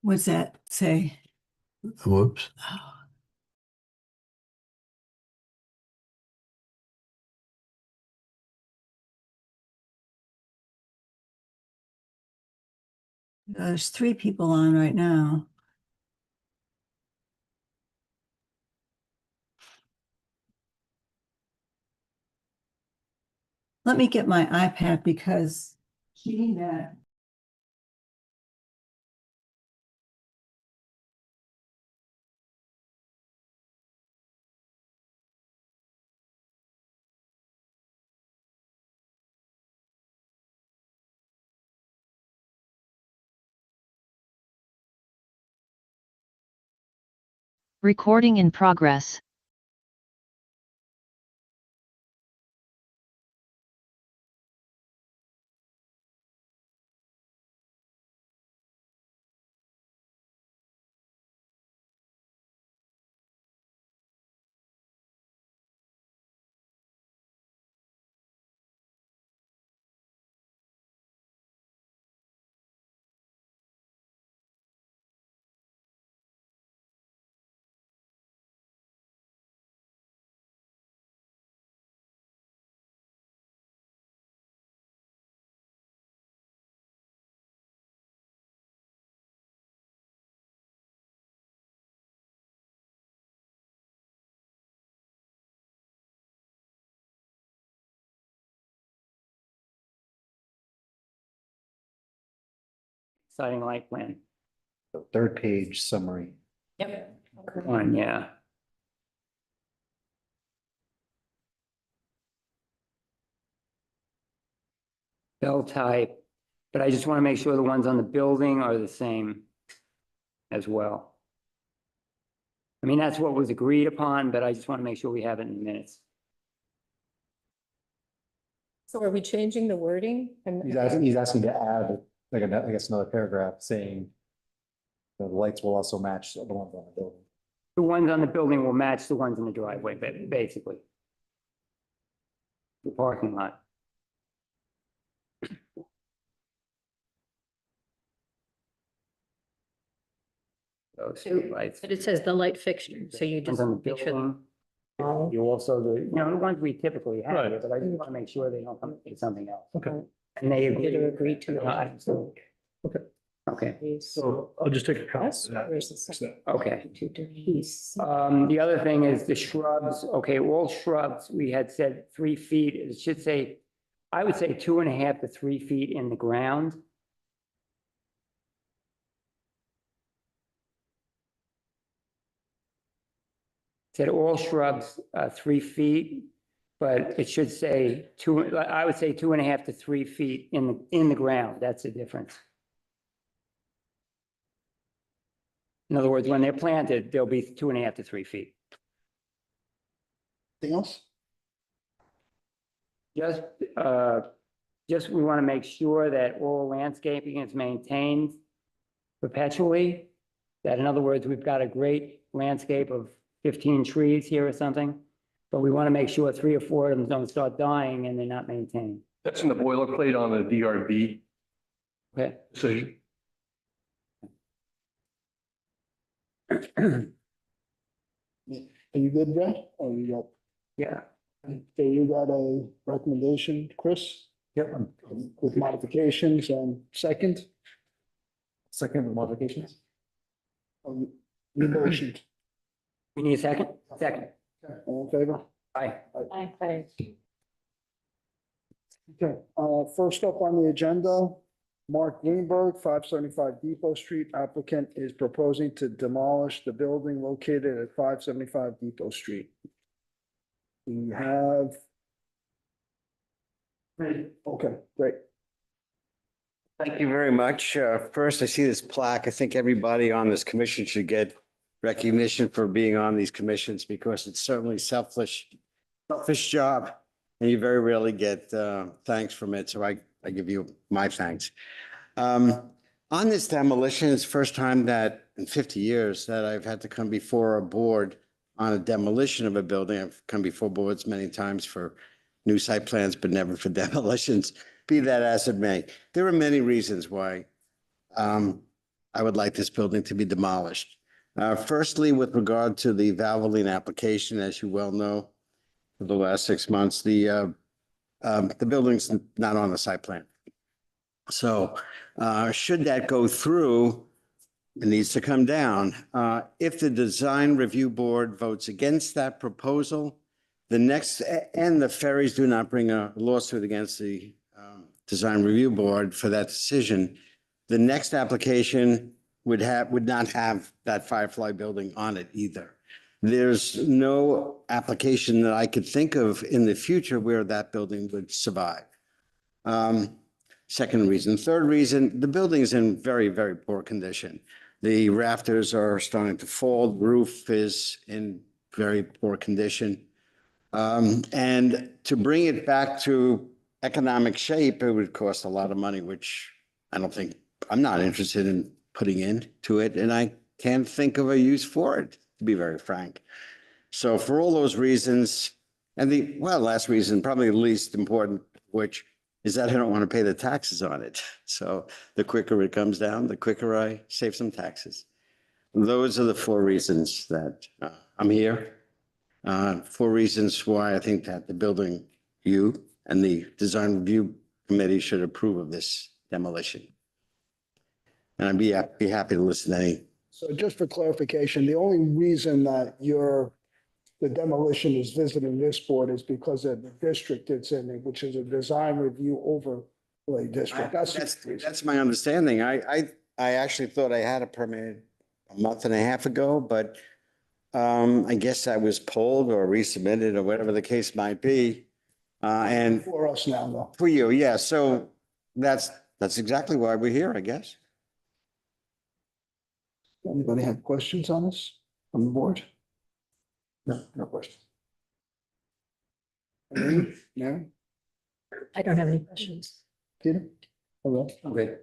What's that say? Whoops. There's 3 people on right now. Let me get my iPad because reading that. Recording in progress. Siding light plan. The third page summary. Yep. One, yeah. Bell type, but I just want to make sure the ones on the building are the same as well. I mean, that's what was agreed upon, but I just want to make sure we have it in the minutes. So are we changing the wording? He's asking to add, like, I guess another paragraph saying the lights will also match the ones on the building. The ones on the building will match the ones in the driveway, basically. The parking lot. Those lights. But it says the light fixture, so you Ones just on the make sure. building. You also, the ones we typically have, Right. here, but I just want to make sure they don't come to something else. Okay. And they Did you agree to it? Okay. Okay, So I'll just take a copy Yes, of that. where's the second? okay. To Denise. The other thing is the shrubs, okay, all shrubs, we had said 3 feet, it should say, I would say 2.5 to 3 feet in the ground. Said all shrubs, 3 feet, but it should say I would say 2.5 to 3 feet in the ground, that's the difference. In other words, when they're planted, they'll be 2.5 to 3 feet. Anything else? Just we want to make sure that all landscaping is maintained perpetually. That in other words, we've got a great landscape of 15 trees here or something, but we want to make sure 3 or 4 of them don't start dying and they're not maintained. That's in the boilerplate on the DRB Okay. decision. Are you good, Brad? Or you got, Yeah. okay, you got a recommendation, Chris, Yep. with modifications and second? Second with modifications. You motioned. We need a second? Second. All in favor? Aye. Okay. Okay, first up on the agenda, Mark Greenberg, 575 Depot Street. Applicant is proposing to demolish the building located at 575 Depot Street. We have. Okay, great. Thank you very much. First, I see this plaque. I think everybody on this commission should get recognition for being on these commissions because it's certainly selfish job. And you very rarely get thanks from it. So I give you my thanks. On this demolition, it's the first time that in 50 years that I've had to come before a board on a demolition of a building. I've come before boards many times for new site plans, but never for demolitions. Be that as it may. There are many reasons why I I would like this building to be demolished. Firstly, with regard to the Valvoline application, as you well know, for the last 6 months, the building's not on the site plan. So should that go through, it needs to come down. If the design review board votes against that proposal, and the Ferries do not bring a lawsuit against the design review board for that decision, the next application would not have that Firefly building on it either. There's no application that I could think of in the future where that building would survive. Second reason. Third reason, the building is in very, very poor condition. The rafters are starting to fall. The roof is in very poor condition. And to bring it back to economic shape, it would cost a lot of money, which I'm not interested in putting into it, and I can't think of a use for it, to be very frank. So for all those reasons, and last reason, probably the least important, which is that I don't want to pay the taxes on it. So the quicker it comes down, the quicker I save some taxes. Those are the 4 reasons that I'm here. 4 reasons why I think that the building, you and the design review committee should approve of this demolition. And I'd be happy to listen to any. So just for clarification, the only reason that the demolition is visiting this board is because of the district it's in, which is a design review overlay district. That's the reason. That's my understanding. I actually thought I had a permit a month and a half ago, but I guess I was pulled or resubmitted or whatever the case might be. And For us now, though. for you, yeah. So that's exactly why we're here, I guess. Anybody have questions on this from the board? No questions. Mary? I don't have any questions. Peter? Hello? Okay.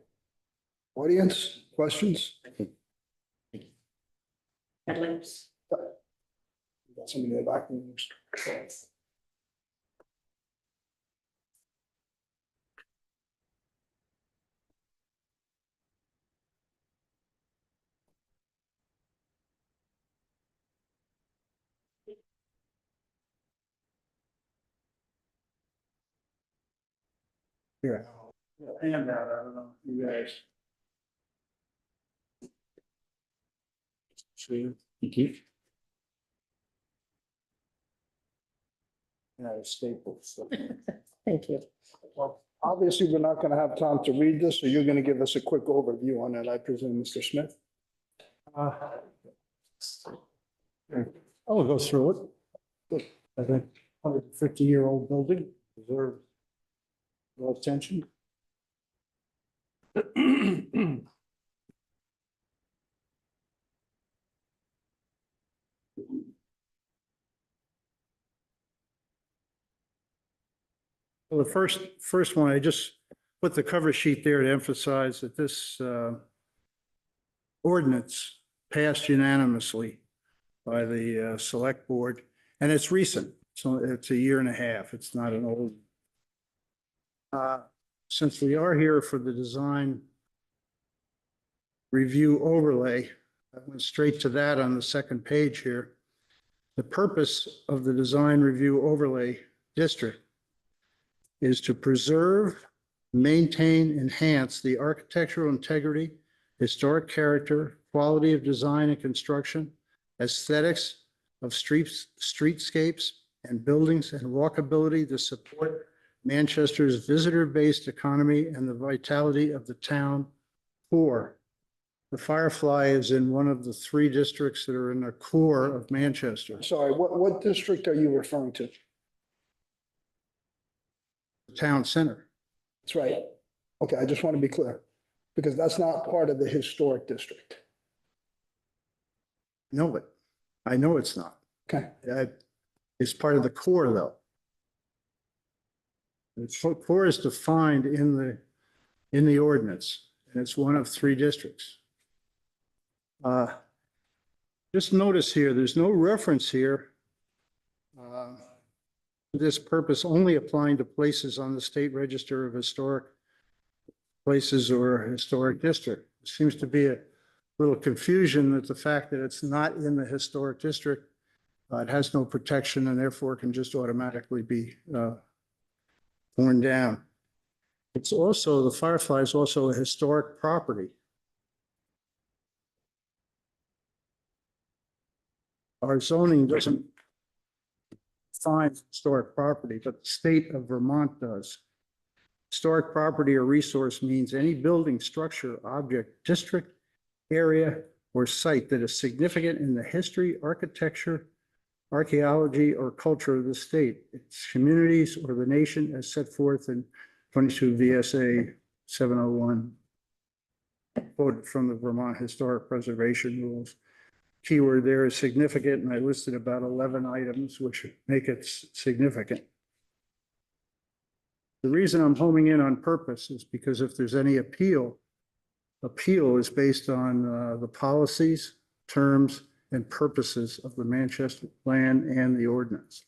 Audience, questions? Headlamps. Got somebody in the back. Yeah. And that, I don't know, you guys. See, Keith? Staples. So. Thank you. Well, obviously, we're not gonna have time to read this, so you're gonna give us a quick overview on it, I presume, Mr. Smith? I'll go through it. I think 150-year-old building deserves no attention. Well, the first one, I just put the cover sheet there to emphasize that this ordinance passed unanimously by the select board, and it's recent. So it's 1.5 years. It's not an old. Since we are here for the design review overlay, I went straight to that on the second page here. The purpose of the design review overlay district is to preserve, maintain, enhance the architectural integrity, historic character, quality of design and construction, aesthetics of streetscapes and buildings, and walkability to support Manchester's visitor-based economy and the vitality of the town core. The Firefly is in one of the 3 districts that are in the core of Manchester. Sorry, what district are you referring to? The town center. That's right. Okay, I just want to be clear, because that's not part of the historic district. No, I know it's not. Okay, It's part of the core, though. The core is defined in the ordinance, and it's one of 3 districts. Just notice here, there's no reference here to this purpose only applying to places on the State Register of Historic Places or Historic District. It seems to be little confusion that the fact that it's not in the historic district, it has no protection and therefore can just automatically be torn down. It's also, the Firefly is also a historic property. Our zoning doesn't define historic property, but the state of Vermont does. Historic property or resource means any building, structure, object, district, area, or site that is significant in the history, architecture, archaeology, or culture of the state, its communities, or the nation as set forth in 22 VSA 701. Quoted from the Vermont Historic Preservation Rules. Keyword there is significant, and I listed about 11 items which make it significant. The reason I'm homing in on purpose is because if there's any appeal is based on the policies, terms, and purposes of the Manchester Plan and the ordinance.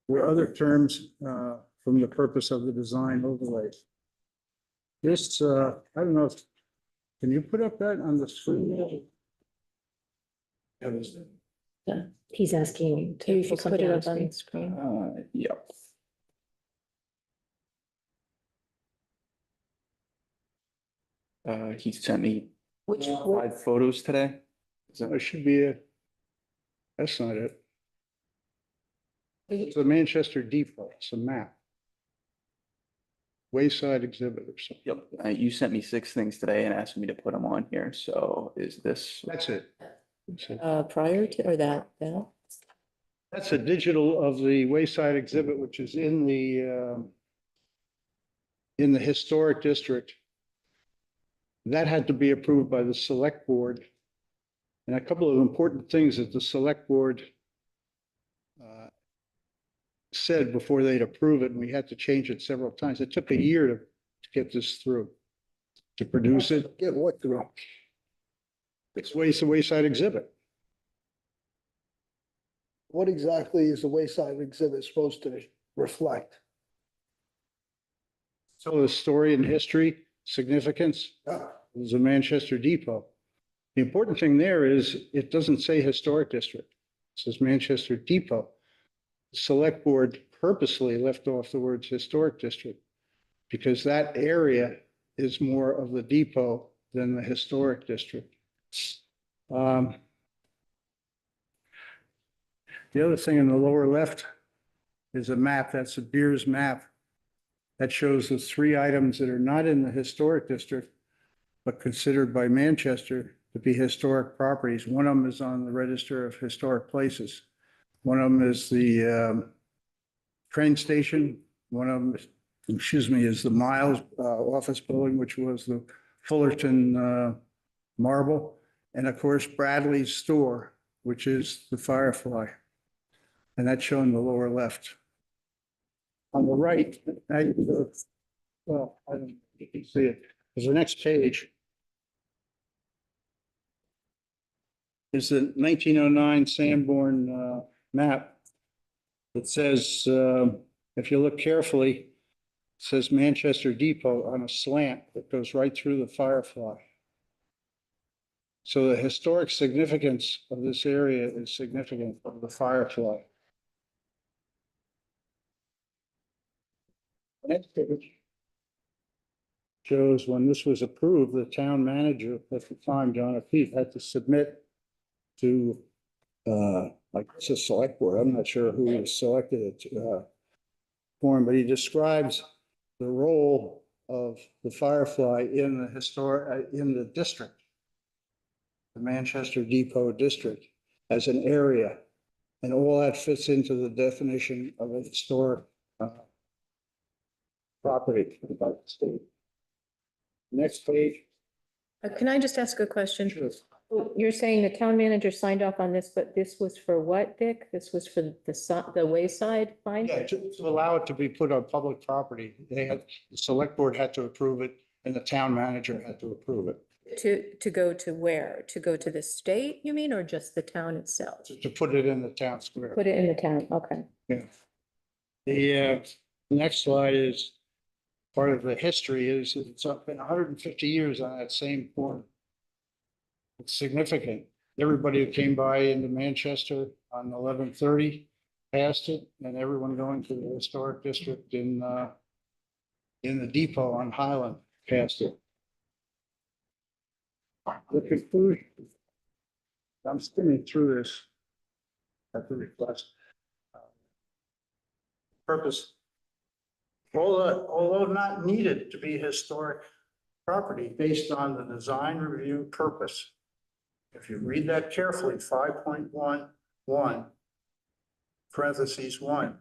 There are other terms from the purpose of the design overlays. This, I don't know, can you put up that on the screen? He's asking to put it up on the screen. Yep. He sent me Which, 5 photos today. It should be a, that's not it. It's a Manchester Depot, it's a map. Wayside exhibit or something. Yep, you sent me 6 things today and asked me to put them on here, so is this? That's it. That's it. prior to, or that? That's a digital of the Wayside exhibit, which is in the historic district. That had to be approved by the select board. And a couple of important things that the select board said before they'd approve it, and we had to change it several times. It took a year to get this through, to produce it. Get what through? It's the Wayside exhibit. What exactly is the Wayside exhibit supposed to reflect? So the story and history, significance is a Manchester Depot. The important thing there is it doesn't say historic district. It says Manchester Depot. The select board purposely left off the words historic district because that area is more of the depot than the historic district. The other thing in the lower left is a map. That's a Beers map that shows the 3 items that are not in the historic district, but considered by Manchester to be historic properties. One of them is on the Register of Historic Places. One of them is the train station. One of them, is the Miles office building, which was the Fullerton Marble. And of course, Bradley's store, which is the Firefly. And that's shown in the lower left. On the right, I don't know if you can see it. There's the next page. Is the 1909 Sanborn map. It says, if you look carefully, it says Manchester Depot on a slant that goes right through the Firefly. So the historic significance of this area is significant of the Firefly. Next page shows when this was approved, the town manager at the time, John O'Keefe, had to submit to like it's a select board. I'm not sure who was selected it for him, but he describes the role of the Firefly in the in the district, the Manchester Depot district, as an area, and all that fits into the definition of a historic property by the state. Next page. Can I just ask a question? Sure. You're saying the town manager signed off on this, but this was for what, Dick? This was for the Wayside find? Yeah, to allow it to be put on public property, the select board had to approve it and the town manager had to approve it. To go to where? To go to the state, you mean, or just the town itself? To put it in the town square. Put it in the town, okay. Yeah. The next slide is part of the history is it's up been 150 years on that same corner. It's significant. Everybody who came by into Manchester on 1130 passed it, and everyone going to the historic district in the depot on Highland passed it. The conclusion, I'm skimming through this at the request. Purpose. Although not needed to be historic property based on the design review purpose. If you read that carefully, 5.11, parentheses 1.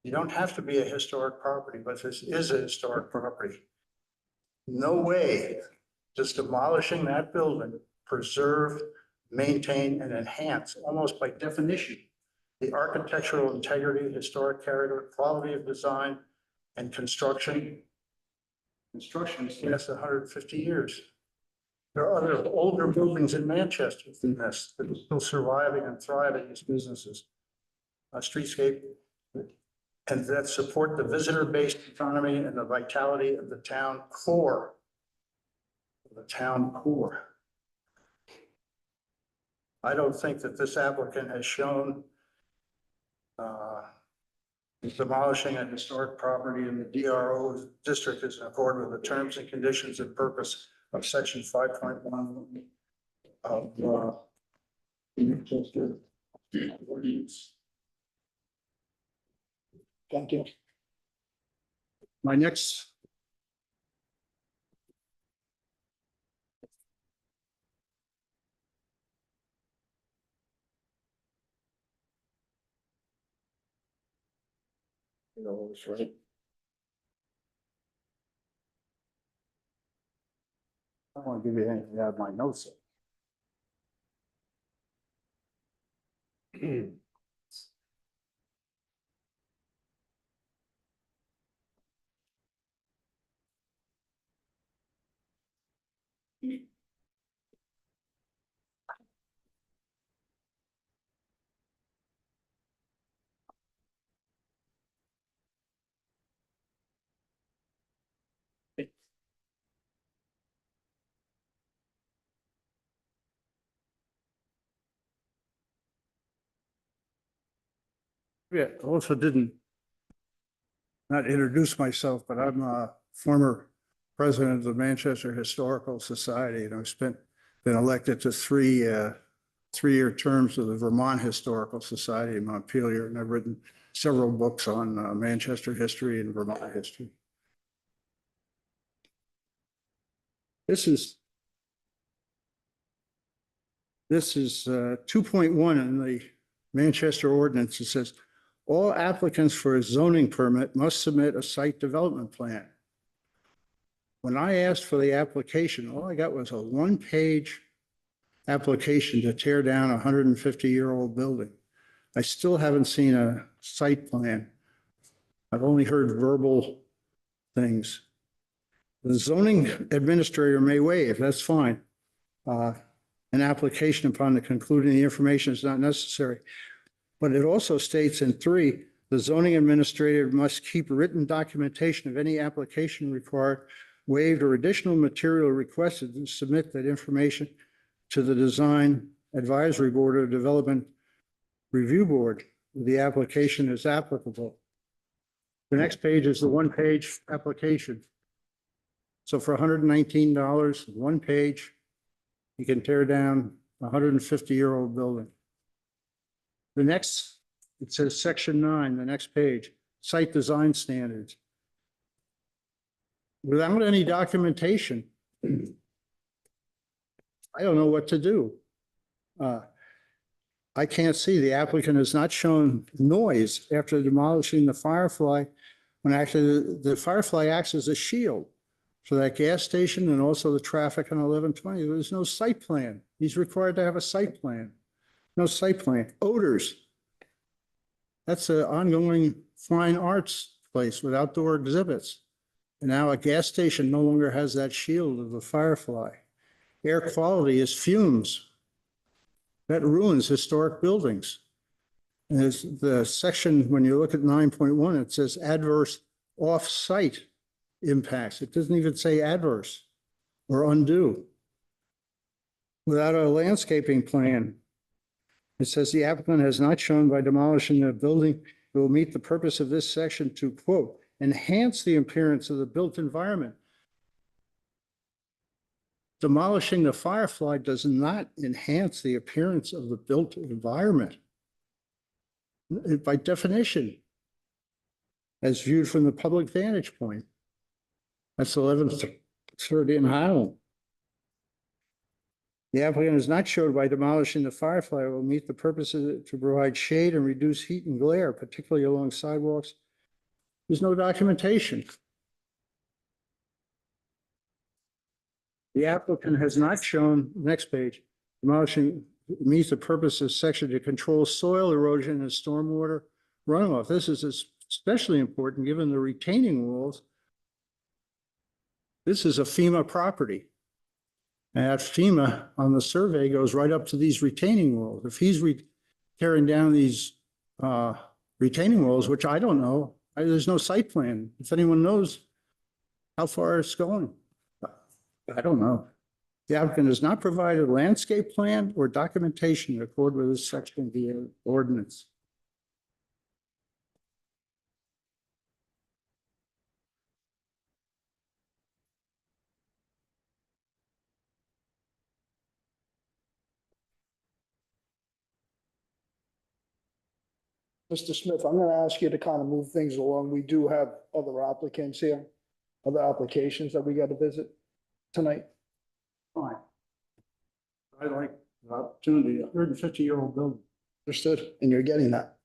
You don't have to be a historic property, but this is a historic property. No way does demolishing that building preserve, maintain, and enhance, almost by definition, the architectural integrity, historic character, quality of design, and construction. Construction has lasted 150 years. There are other older buildings in Manchester than this that are still surviving and thriving as businesses. A streetscape, and that support the visitor-based economy and the vitality of the town core. The town core. I don't think that this applicant has shown demolishing a historic property in the DRO district is in accord with the terms and conditions and purpose of section 5.1 of Manchester ordinance. Thank you. My next. You know, it's right. I don't want to give you anything out of my notes. Yeah, also didn't not introduce myself, but I'm a former president of the Manchester Historical Society, and I've been elected to three-year terms of the Vermont Historical Society in Montpelier, and I've written several books on Manchester history and Vermont history. This is 2.1 in the Manchester ordinance. It says, all applicants for a zoning permit must submit a site development plan. When I asked for the application, all I got was a one-page application to tear down a 150-year-old building. I still haven't seen a site plan. I've only heard verbal things. The zoning administrator may waive, that's fine. An application upon the concluding the information is not necessary. But it also states in 3, the zoning administrator must keep written documentation of any application required, waived, or additional material requested, and submit that information to the design advisory board or development review board. The application is applicable. The next page is the one-page application. So for $119, one page, you can tear down a 150-year-old building. The next, it says section 9, the next page, site design standards. Without any documentation, I don't know what to do. I can't see, the applicant has not shown noise after demolishing the Firefly, when actually the Firefly acts as a shield for that gas station and also the traffic on 1120. There's no site plan. He's required to have a site plan. No site plan. Odors. That's an ongoing fine arts place with outdoor exhibits. And now a gas station no longer has that shield of the Firefly. Air quality is fumes. That ruins historic buildings. And there's the section, when you look at 9.1, it says adverse off-site impacts. It doesn't even say adverse or undue. Without a landscaping plan, it says the applicant has not shown by demolishing the building it will meet the purpose of this section to, quote, enhance the appearance of the built environment. Demolishing the Firefly does not enhance the appearance of the built environment. By definition, as viewed from the public vantage point. That's 1130 in Highland. The applicant is not showed by demolishing the Firefly will meet the purposes to provide shade and reduce heat and glare, particularly along sidewalks. There's no documentation. The applicant has not shown, next page, demolishing meets the purpose of section to control soil erosion and stormwater runoff. This is especially important given the retaining walls. This is a FEMA property. And that FEMA on the survey goes right up to these retaining walls. If he's tearing down these retaining walls, which I don't know, there's no site plan. If anyone knows how far it's going, I don't know. The applicant has not provided a landscape plan or documentation in accordance with this section of the ordinance. Mr. Smith, I'm gonna ask you to kind of move things along. We do have other applicants here, other applications that we got to visit tonight. Fine. I like the opportunity, 150-year-old building. Understood, and you're getting that.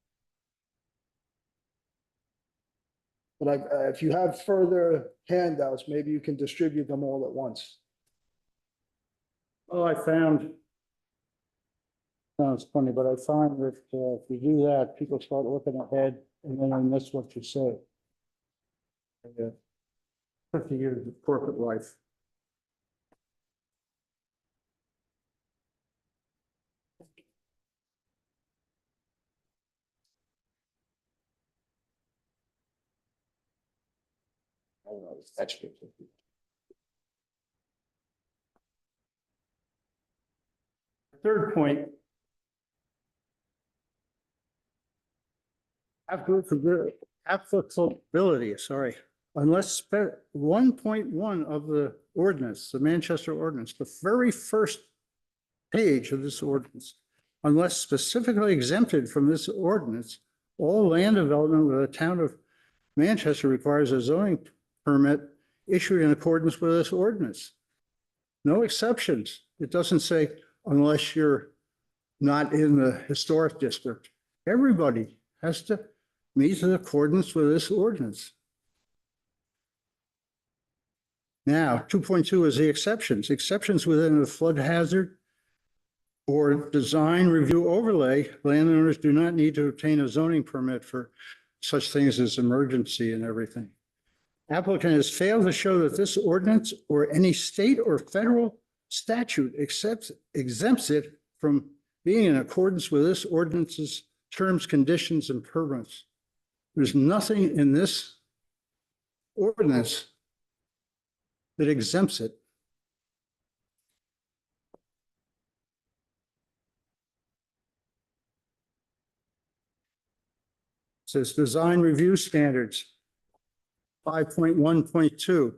But if you have further handouts, maybe you can distribute them all at once. Well, I found, sounds funny, but I find that if you do that, people start looking ahead and then they miss what you say. 50 years of corporate life. I don't know, that's good. Third point. Applicability, sorry, unless 1.1 of the ordinance, the Manchester ordinance, the very first page of this ordinance, unless specifically exempted from this ordinance, all land development with the town of Manchester requires a zoning permit issued in accordance with this ordinance. No exceptions. It doesn't say unless you're not in the historic district. Everybody has to meet in accordance with this ordinance. Now, 2.2 is the exceptions. Exceptions within the flood hazard or design review overlay, landowners do not need to obtain a zoning permit for such things as emergency and everything. Applicant has failed to show that this ordinance or any state or federal statute exempts it from being in accordance with this ordinance's terms, conditions, and permits. There's nothing in this ordinance that exempts it. It says design review standards, 5.1.2.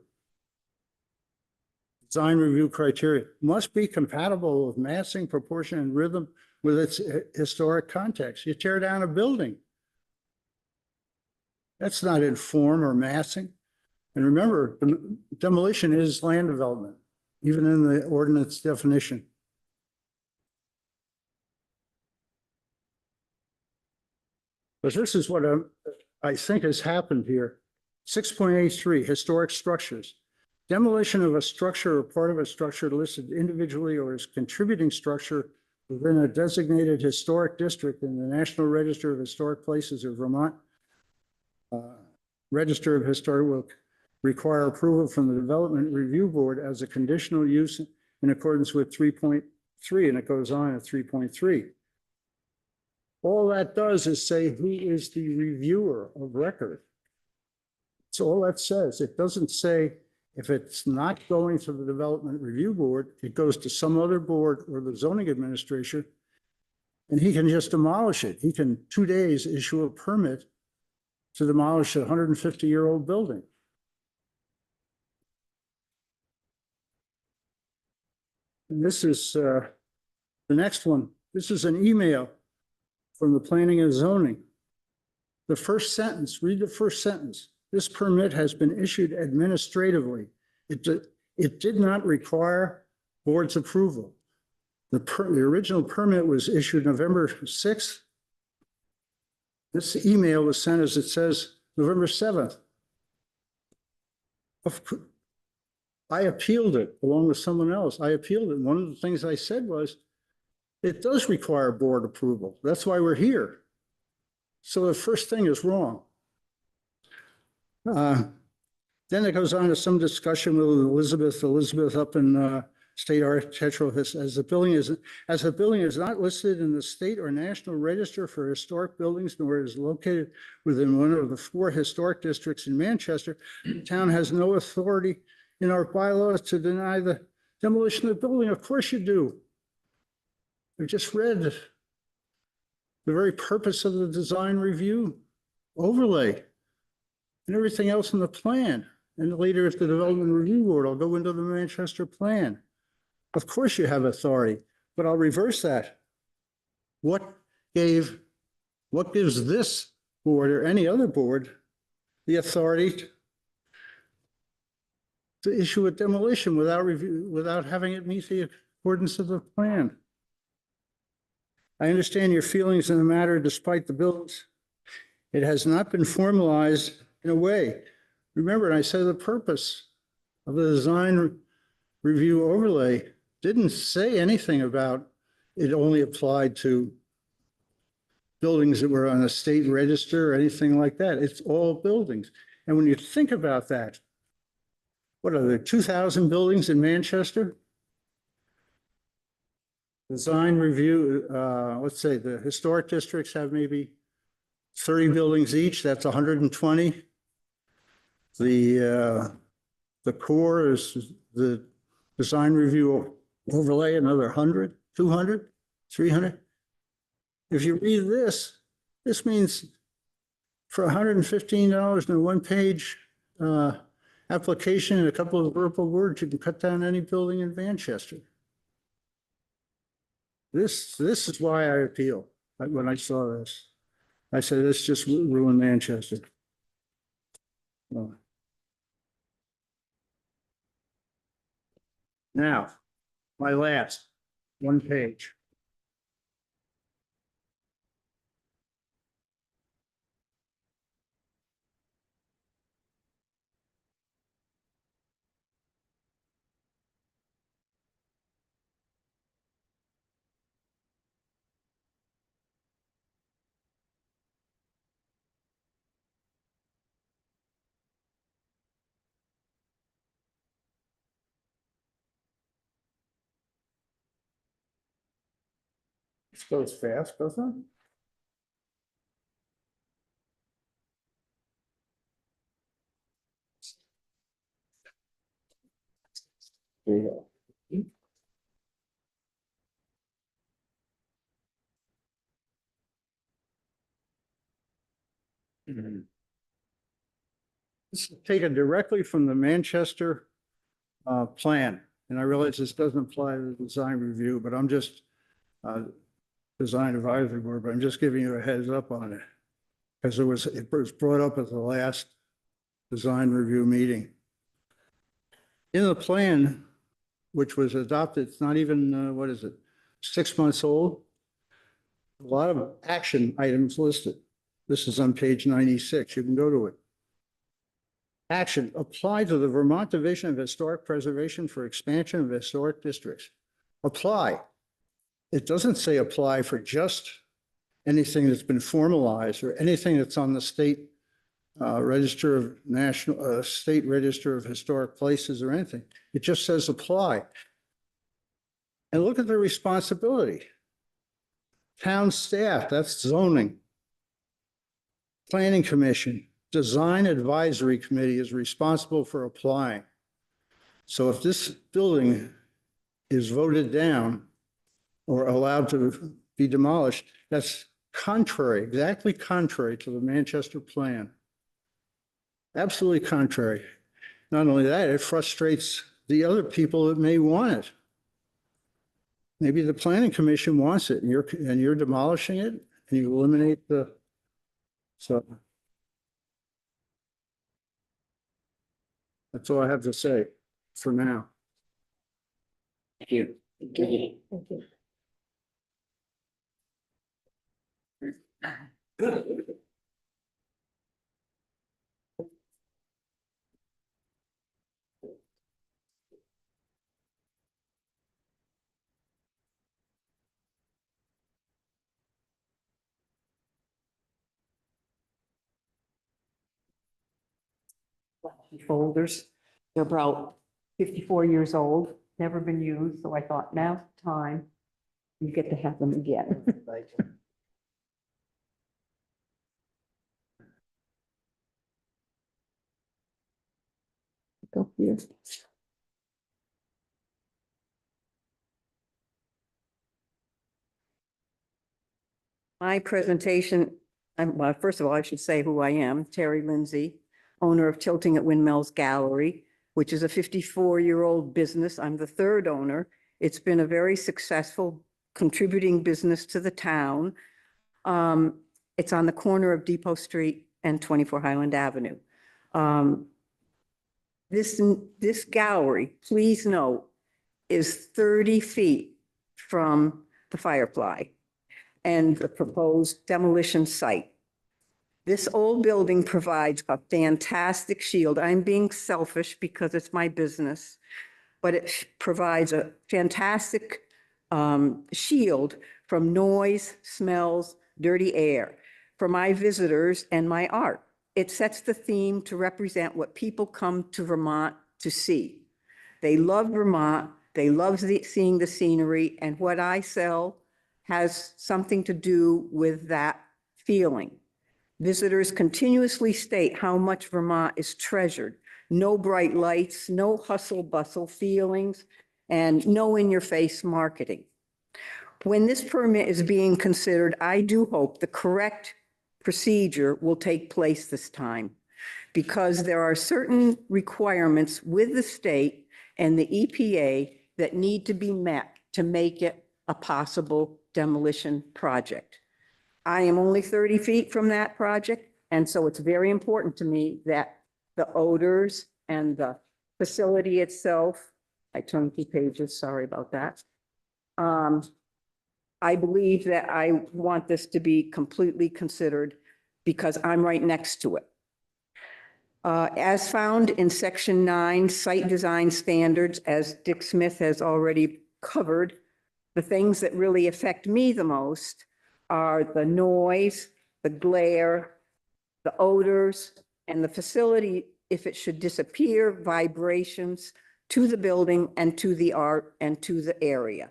Design review criteria must be compatible with massing, proportion, and rhythm with its historic context. You tear down a building. That's not in form or massing. And remember, demolition is land development, even in the ordinance definition. But this is what I think has happened here. 6.83, historic structures. Demolition of a structure or part of a structure listed individually or as contributing structure within a designated historic district in the National Register of Historic Places of Vermont. Register of Historic will require approval from the Development Review Board as a conditional use in accordance with 3.3, and it goes on at 3.3. All that does is say who is the reviewer of record. That's all that says. It doesn't say if it's not going to the Development Review Board, it goes to some other board or the zoning administrator, and he can just demolish it. He can, 2 days, issue a permit to demolish a 150-year-old building. And this is the next one. This is an email from the Planning and Zoning. The first sentence, read the first sentence. This permit has been issued administratively. It did not require board's approval. The original permit was issued November 6th. This email was sent, as it says, November 7th. I appealed it along with someone else. I appealed it. One of the things I said was, it does require board approval. That's why we're here. So the first thing is wrong. Then it goes on to some discussion with Elizabeth up in state architectural, as the building is not listed in the state or national register for historic buildings, nor is located within one of the 4 historic districts in Manchester, the town has no authority in our bylaws to deny the demolition of the building. Of course you do. I just read the very purpose of the design review overlay and everything else in the plan. And later at the Development Review Board, I'll go into the Manchester plan. Of course you have authority, but I'll reverse that. What gives this board or any other board the authority to issue a demolition without review, without having it meet the accordance of the plan? I understand your feelings in the matter despite the bills. It has not been formalized in a way. Remember, I said the purpose of the design review overlay didn't say anything about it only applied to buildings that were on a state register or anything like that. It's all buildings. And when you think about that, what are there, 2,000 buildings in Manchester? Design review, let's say the historic districts have maybe 30 buildings each, that's 120. The core is the design review overlay, another 100, 200, 300. If you read this, this means for $115 in a one-page application and a couple of verbal words, you can cut down any building in Manchester. This is why I appeal. When I saw this, I said, this just ruined Manchester. Well, now, my last one page. This goes fast, doesn't it? There you go. This is taken directly from the Manchester plan. And I realize this doesn't apply to the design review, but I'm just design advisory board, but I'm just giving you a heads up on it. Because it was brought up at the last design review meeting. In the plan, which was adopted, it's not even, 6 months old. A lot of action items listed. This is on page 96. You can go to it. Action, apply to the Vermont Division of Historic Preservation for expansion of historic districts. Apply. It doesn't say apply for just anything that's been formalized or anything that's on the state register of national, state register of historic places or anything. It just says apply. And look at the responsibility. Town staff, that's zoning. Planning commission, Design Advisory Committee is responsible for applying. So if this building is voted down or allowed to be demolished, that's contrary, exactly contrary to the Manchester plan. Absolutely contrary. Not only that, it frustrates the other people that may want it. Maybe the planning commission wants it and you're demolishing it and you eliminate so. That's all I have to say for now. Thank you. Thank you. Folders. They're about 54 years old, never been used, so I thought now's the time. You get to have them again. Go here. My presentation, well, first of all, I should say who I am, Terry Lindsay, owner of Tilting at Windmills Gallery, which is a 54-year-old business. I'm the third owner. It's been a very successful contributing business to the town. It's on the corner of Depot Street and 24 Highland Avenue. This gallery, please note, is 30 feet from the Firefly and the proposed demolition site. This old building provides a fantastic shield. I'm being selfish because it's my business, but it provides a fantastic shield from noise, smells, dirty air for my visitors and my art. It sets the theme to represent what people come to Vermont to see. They love Vermont. They love seeing the scenery, and what I sell has something to do with that feeling. Visitors continuously state how much Vermont is treasured. No bright lights, no hustle bustle feelings, and no in-your-face marketing. When this permit is being considered, I do hope the correct procedure will take place this time, because there are certain requirements with the state and the EPA that need to be met to make it a possible demolition project. I am only 30 feet from that project, and so it's very important to me that the odors and the facility itself, I turned 2 pages, sorry about that. I believe that I want this to be completely considered because I'm right next to it. As found in Section 9, Site Design Standards, as Dick Smith has already covered, the things that really affect me the most are the noise, the glare, the odors, and the facility, if it should disappear, vibrations to the building and to the art and to the area.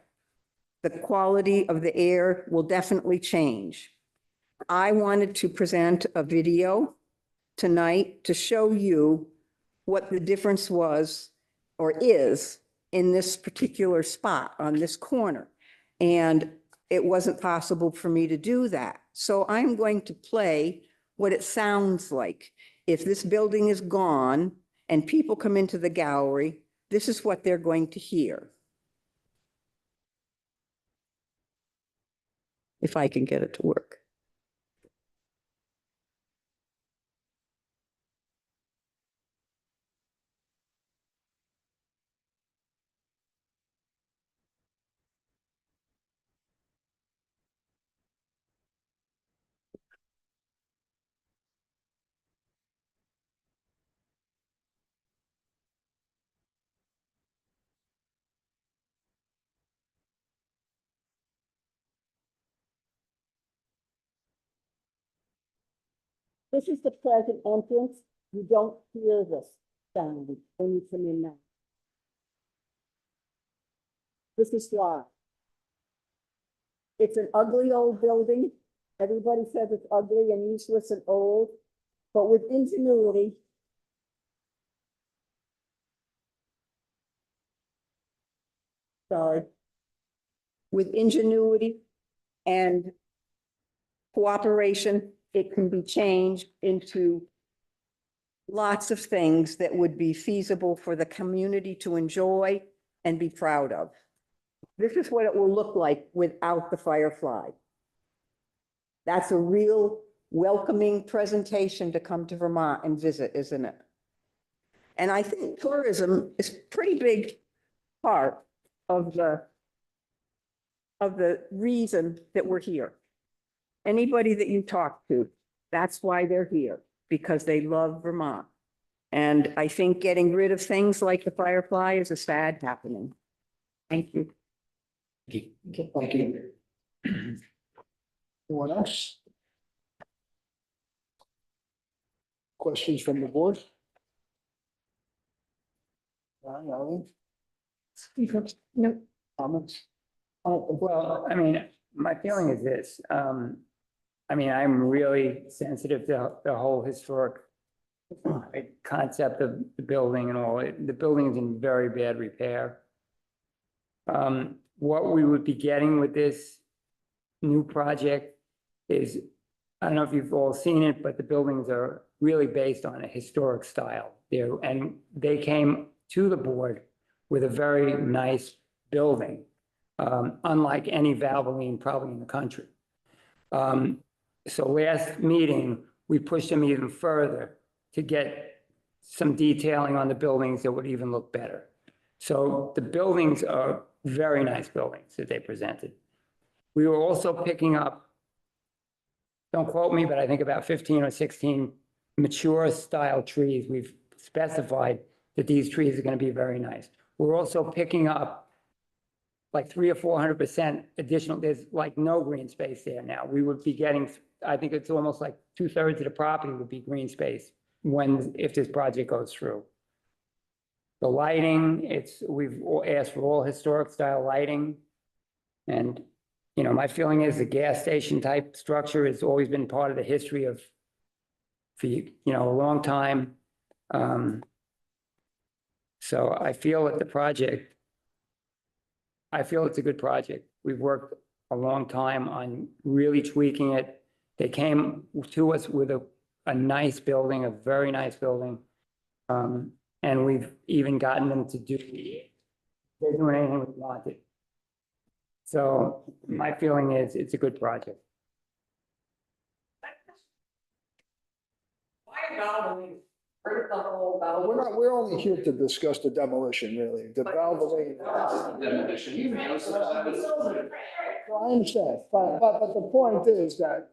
The quality of the air will definitely change. I wanted to present a video tonight to show you what the difference was or is in this particular spot on this corner. And it wasn't possible for me to do that. So I'm going to play what it sounds like. If this building is gone and people come into the gallery, this is what they're going to hear. If I can get it to work. This is the present entrance. You don't hear this sound when you come in now. This is why. It's an ugly old building. Everybody says it's ugly and useless and old. but with ingenuity. Sorry. With ingenuity and cooperation, it can be changed into lots of things that would be feasible for the community to enjoy and be proud of. This is what it will look like without the Firefly. That's a real welcoming presentation to come to Vermont and visit, isn't it? And I think tourism is a pretty big part of the reason that we're here. Anybody that you talk to, that's why they're here, because they love Vermont. And I think getting rid of things like the Firefly is a sad happening. Thank you. Thank you. Anyone else? Questions from the board? Ellen? No, Comments? Well, I mean, my feeling is this, I mean, I'm really sensitive to the whole historic concept of the building and all. The building is in very bad repair. What we would be getting with this new project is, I don't know if you've all seen it, but the buildings are really based on a historic style there. And they came to the board with a very nice building, unlike any Valvoline probably in the country. So last meeting, we pushed them even further to get some detailing on the buildings that would even look better. So the buildings are very nice buildings that they presented. We were also picking up, don't quote me, but I think about 15 or 16 mature style trees. We've specified that these trees are going to be very nice. We're also picking up like 300 or 400% additional. There's like no green space there now. We would be getting, I think it's almost like 2/3 of the property would be green space if this project goes through. The lighting, we've asked for all historic style lighting. And, you know, my feeling is the gas station type structure has always been part of the history of, for, you know, a long time. So I feel that I feel it's a good project. We've worked a long time on really tweaking it. They came to us with a nice building, a very nice building. And we've even gotten them to do, they're doing anything we wanted. So my feeling is it's a good project. We're only here to discuss the demolition, really. The Valvoline. Well, I understand, but the point is that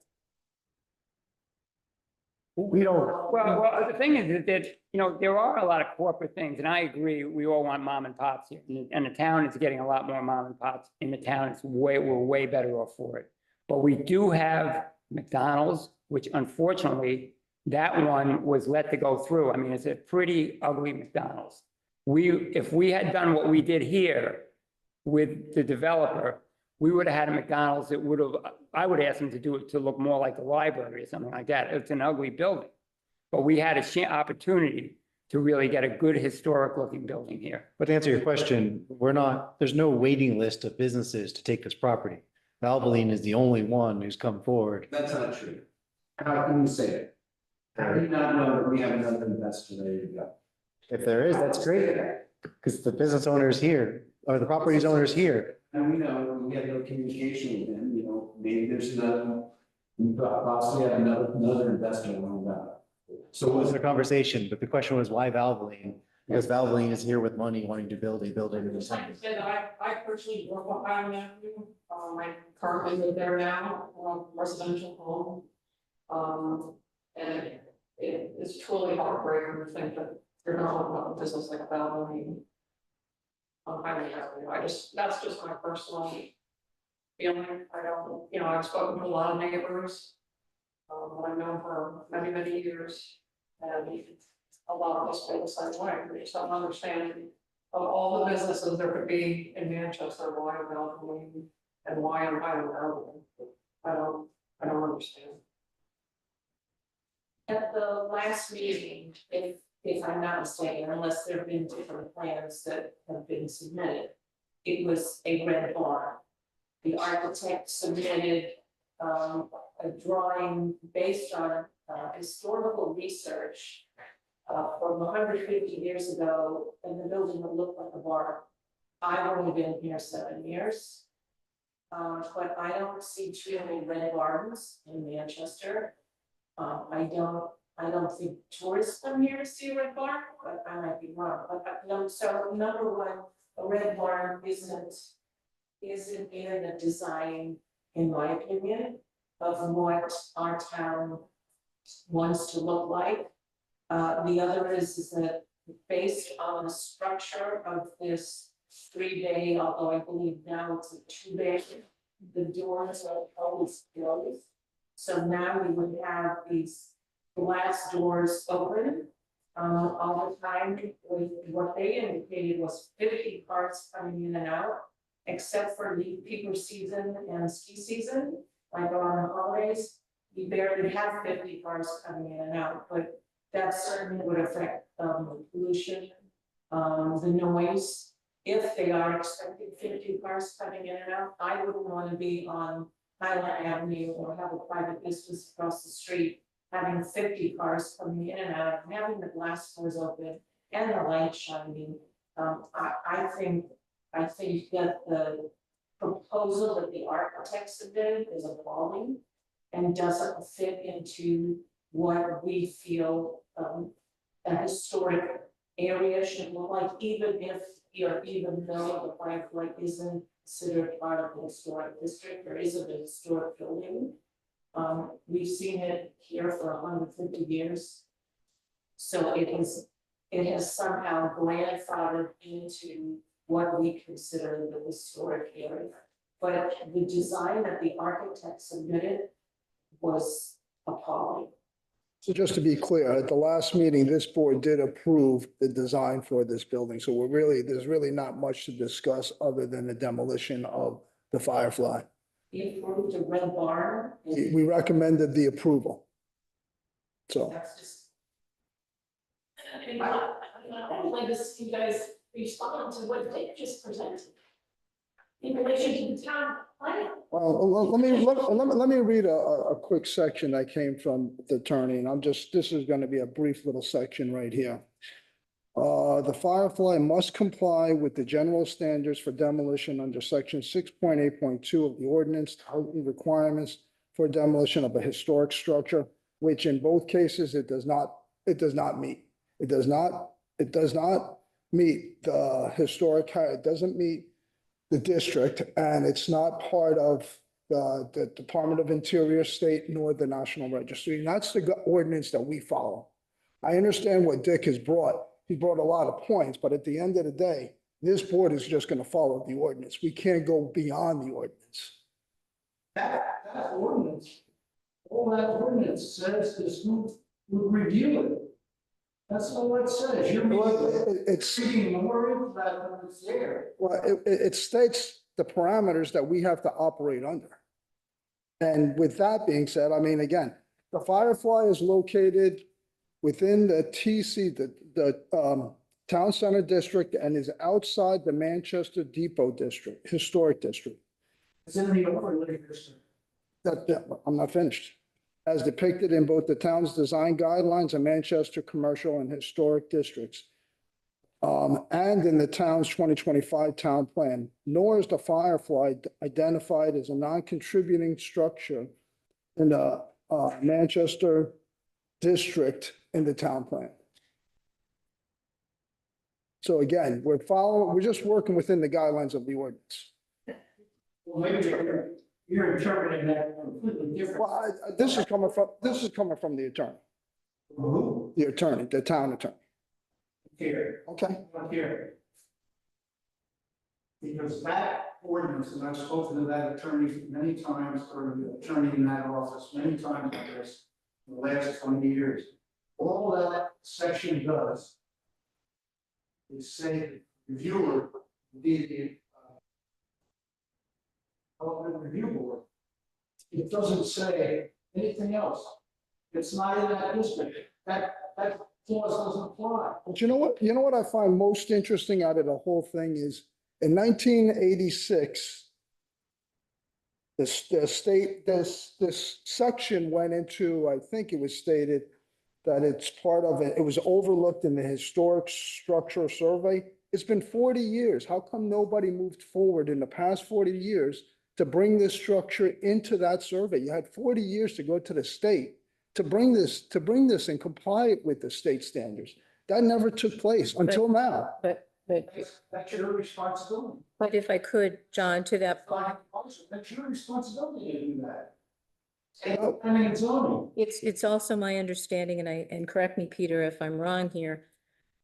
We don't, Well, the thing is that, you know, there are a lot of corporate things, and I agree, we all want mom and pops here. And the town is getting a lot more mom and pops in the town. We're way better off for it. But we do have McDonald's, which unfortunately, that one was let to go through. I mean, it's a pretty ugly McDonald's. If we had done what we did here with the developer, we would have had a McDonald's that would have, I would ask them to do it to look more like the library or something like that. It's an ugly building. But we had opportunity to really get a good historic looking building here. but to answer your question, there's no waiting list of businesses to take this property. Valvoline is the only one who's come forward. That's not true. How can you say it? How do you not know that we have another investor ready to go? If there is, that's great, because the business owner is here, or the property's owner is here. And we know we have no communication with them, you know, maybe there's another, we possibly have another investor lined up. So it was a conversation, but the question was why Valvoline? Because Valvoline is here with money wanting to build a building in the center. I personally grew up on Highland Avenue, I currently live there now, residential home. And it is truly heartbreaking to think that you're gonna open up a business like Valvoline on Highland Avenue. That's just my personal feeling. I don't, you know, I've spoken to a lot of neighbors that I've known for many, many years. And a lot of us feel the same way. We just don't understand of all the businesses there could be in Manchester, why Valvoline and why on Highland Avenue. I don't understand. and at the last meeting, if I'm not mistaken, unless there have been different plans that have been submitted, it was a red barn. The architect submitted a drawing based on historical research from 150 years ago, and the building would look like a barn. I've only been here 7 years. But I don't see too many red barns in Manchester. I don't think tourists come here to see a red barn, but I might be wrong. But no, so number one, a red barn isn't in the design, in my opinion, of what our town wants to look like. The other is that based on the structure of this 3-bay, although I believe now it's a 2-bay, the doors are always closed. So now we would have these glass doors open all the time. With what they indicated was 50 cars coming in and out, except for the peak season and ski season, like around the holidays. We barely have 50 cars coming in and out, but that certainly would affect the pollution, the noise. If they are expecting 50 cars coming in and out, I wouldn't want to be on Highland Avenue or have a private business across the street, having 50 cars coming in and out, having the glass doors open and the light shining. I think that the proposal that the architect submitted is appalling and doesn't fit into what we feel a historic area should look like, even though the Firefly isn't considered part of the historic district, or isn't a historic building. We've seen it here for 150 years. So it has somehow grandfathered into what we consider the historic area. But the design that the architect submitted was appalling. So just to be clear, at the last meeting, this board did approve the design for this building. So there's really not much to discuss other than the demolition of the Firefly. He approved a red barn. We recommended the approval. So, That's just. I would like to see you guys respond to what they just presented in relation to the town plan. well, let me read a quick section that came from the attorney, and this is going to be a brief little section right here. The Firefly must comply with the general standards for demolition under section 6.8.2 of the ordinance, housing requirements for demolition of a historic structure, which in both cases it does not meet. It does not meet the historic, it doesn't meet the district, and it's not part of the Department of Interior, State, nor the National Registry. And that's the ordinance that we follow. I understand what Dick has brought. He brought a lot of points, but at the end of the day, this board is just going to follow the ordinance. We can't go beyond the ordinance. That ordinance, all that ordinance says is who would review it. That's all it says. You're reading more into that than it's there. Well, it states the parameters that we have to operate under. And with that being said, I mean, again, the Firefly is located within the TC, the Town Center District, and is outside the Manchester Depot District, Historic District. It's in the overlay district. I'm not finished. As depicted in both the town's design guidelines and Manchester Commercial and Historic Districts, and in the town's 2025 town plan, nor is the Firefly identified as a non-contributing structure in the Manchester District in the town plan. So again, we're just working within the guidelines of the ordinance. Well, maybe you're interpreting that completely different. Well, this is coming from the attorney. Who? The attorney, the town attorney. Here. Okay. Not here. Because that ordinance, and I've spoken to that attorney many times, or the attorney in that office many times on this, in the last 20 years. All that section does is say that the reviewer will be the Development Review Board. It doesn't say anything else. It's not in that district. That clause doesn't apply. But you know what I find most interesting out of the whole thing is in 1986, this section went into, I think it was stated that it's part of it. It was overlooked in the historic structure survey. It's been 40 years. How come nobody moved forward in the past 40 years to bring this structure into that survey? You had 40 years to go to the state to bring this and comply with the state standards. That never took place until now. But, That's your responsibility. but if I could, John, to that point, That's your responsibility to do that. No. And it's zoning. it's also my understanding, and correct me, Peter, if I'm wrong here,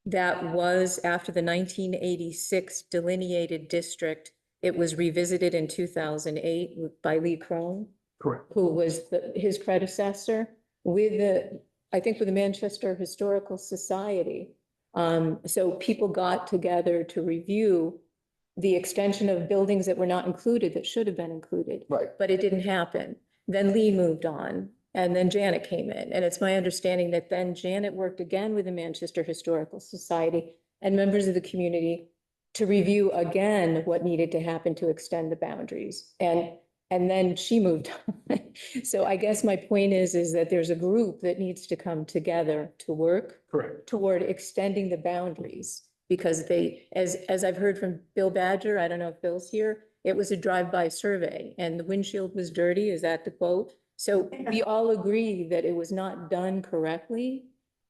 that was after the 1986 delineated district. It was revisited in 2008 by Lee Crone, Correct. who was his predecessor, I think with the Manchester Historical Society. So people got together to review the extension of buildings that were not included, that should have been included. Right. But it didn't happen. Then Lee moved on, and then Janet came in. And it's my understanding that then Janet worked again with the Manchester Historical Society and members of the community to review again what needed to happen to extend the boundaries. And then she moved on. So I guess my point is that there's a group that needs to come together to work Correct. toward extending the boundaries. Because they, as I've heard from Bill Badger, I don't know if Bill's here, it was a drive-by survey and the windshield was dirty, is that the quote? So we all agree that it was not done correctly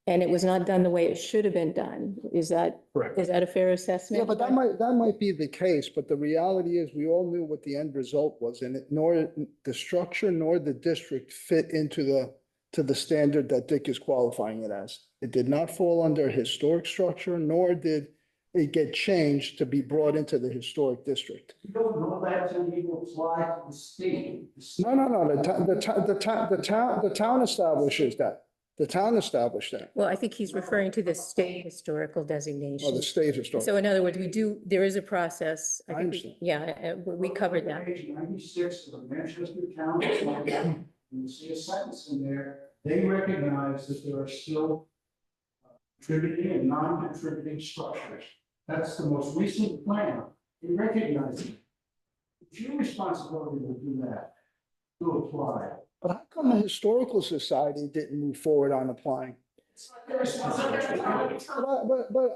and it was not done the way it should have been done. Is that Correct. a fair assessment? Yeah, but that might be the case, but the reality is we all knew what the end result was, and nor the structure nor the district fit into the standard that Dick is qualifying it as. It did not fall under historic structure, nor did it get changed to be brought into the historic district. You don't know that until you apply to the state. No, the town establishes that. The town established that, Well, I think he's referring to the state historical or designation. the state historic. So in other words, there is a process. I think we- understand. Yeah, we covered that. Page 96 of the Manchester County, you see a sentence in there, they recognize that there are still contributing and non-contributing structures. That's the most recent plan. They recognize it. It's your responsibility to do that, to apply. But how come the Historical Society didn't move forward on applying? It's not their responsibility.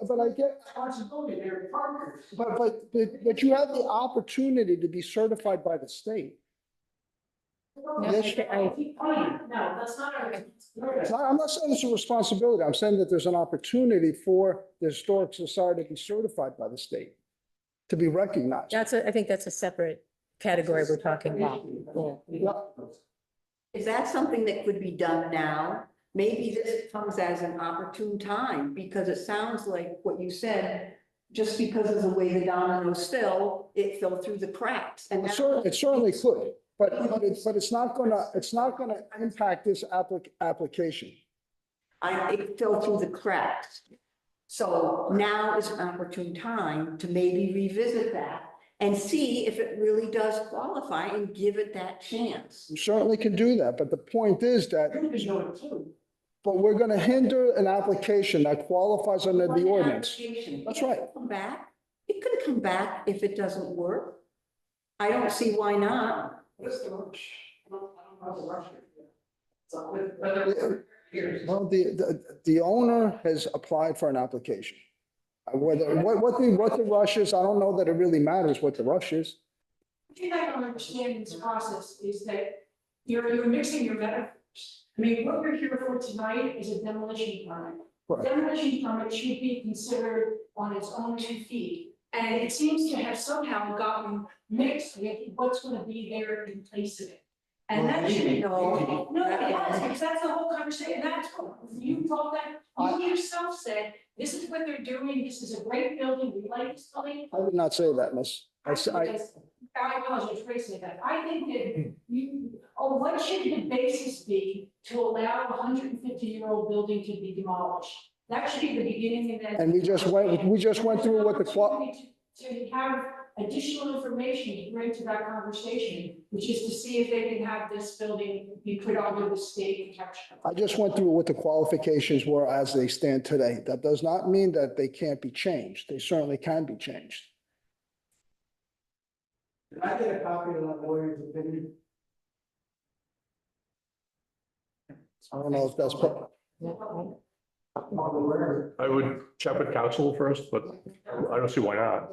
But I get, Responsibility, they're partners. but you have the opportunity to be certified by the state. No, Yes. No, that's not our. I'm not saying it's a responsibility. I'm saying that there's an opportunity for the Historic Society to be certified by the state, to be recognized. I think that's a separate category we're talking about. Yeah. Is that something that could be done now? Maybe this comes as an opportune time, because it sounds like what you said, just because of the way the dominoes fell, it fell through the cracks. And It certainly could, but it's not gonna impact this application. it fell through the cracks. So now is an opportune time to maybe revisit that and see if it really does qualify and give it that chance. You certainly can do that, but the point is that, You can do it too. but we're gonna hinder an application that qualifies under the ordinance. Application. That's right. It can come back. It could come back if it doesn't work. I don't see why not. What's the rush? I don't know the rush here. So, but here's. Well, the owner has applied for an application. What the rush is, I don't know that it really matters what the rush is. The thing I don't understand in this process is that you're mixing your metaphors. I mean, what we're here for tonight is a demolition permit. Right. Demolition permit should be considered on its own 2 feet. And it seems to have somehow gotten mixed with what's gonna be there in place of it. And that should be, no, it has, because that's the whole conversation, that's what, you brought that, you yourself said, this is what they're doing, this is a great building, we like this building. I did not say that, miss. I apologize for saying that. I think that what should the basis be to allow a 150-year-old building to be demolished? That should be the beginning and then. And we just went through what the To have additional information to bring to that conversation, which is to see if they can have this building be put under the state protection. I just went through what the qualifications were as they stand today. That does not mean that they can't be changed. They certainly can be changed. Can I get a copy of that lawyer's opinion? I don't know if that's, I would check with counsel first, but I don't see why not.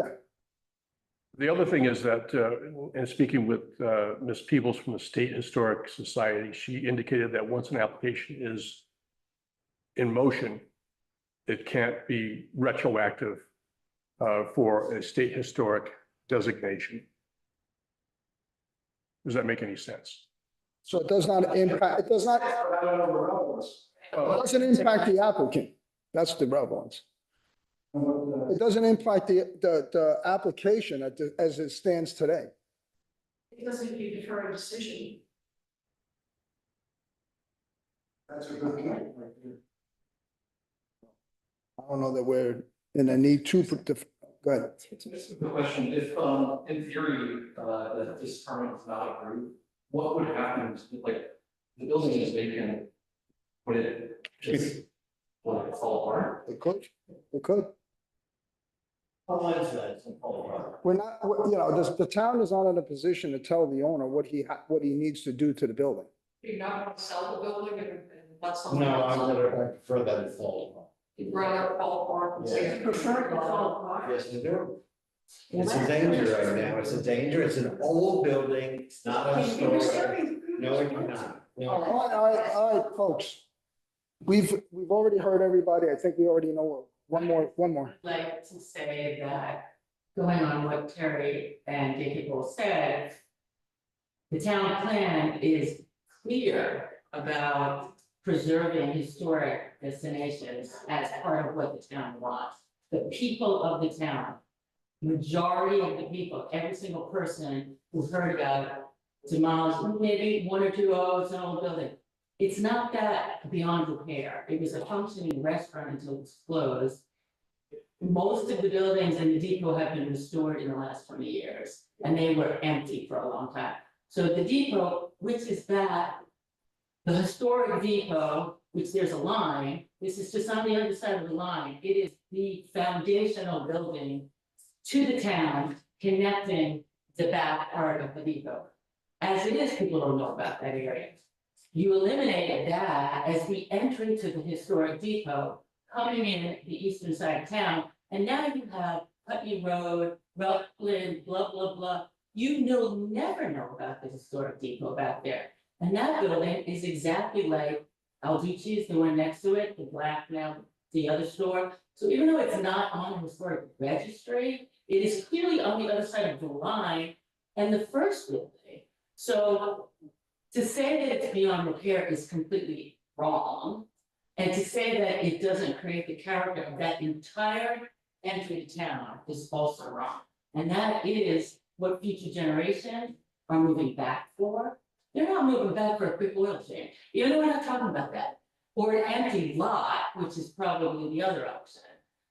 The other thing is that, in speaking with Ms. Peebles from the State Historic Society, she indicated that once an application is in motion, it can't be retroactive for a state historic designation. Does that make any sense? so it does not impact, it does not, it doesn't impact the applicant. That's the relevance. It doesn't impact the application as it stands today. It doesn't need to defer a decision. That's a good point right there. I don't know that we're in a need to, go ahead. This is the question, if, in theory, that this permit is not approved, what would happen, like, the building is vacant, would it just, will it fall apart? It could, it could. How is that, it's gonna fall apart? We're not, you know, the town is not in a position to tell the owner what he needs to do to the building. You're not gonna sell the building and let someone No, else. I prefer that it fall You'd rather fall apart and say, Yeah. you prefer it to fall apart. Yes, we do. It's a danger right now. It's a danger. It's an old building. It's not a historic. No, it's not. No. All right, folks. We've already heard everybody. I think we already know. One more. Like to say that, going on what Terry and Dicky both said, the town plan is clear about preserving historic destinations as part of what the town wants. The people of the town, majority of the people, every single person who heard about demolish, maybe one or two, oh, it's an old building. It's not that beyond repair. It was a functioning restaurant until it's closed. Most of the buildings in the depot have been restored in the last 20 years, and they were empty for a long time. So the depot, which is that, the historic depot, which there's a line, this is just on the other side of the line. It is the foundational building to the town, connecting the back part of the depot. As it is, people don't know about that area. You eliminated that as the entry to the historic depot, coming in the eastern side of town, and now you have Putney Road, Rutland, blah, blah, blah. You'll never know about the historic depot back there. And that building is exactly like Alducci's, the one next to it, the black now, the other store. So even though it's not on the historic registry, it is clearly on the other side of the line and the first building. So to say that it's beyond repair is completely wrong. And to say that it doesn't create the character of that entire entry to town is also wrong. And that is what future generations are moving back for. They're not moving back for a quick oil change, even though we're not talking about that. Or an empty lot, which is probably the other option.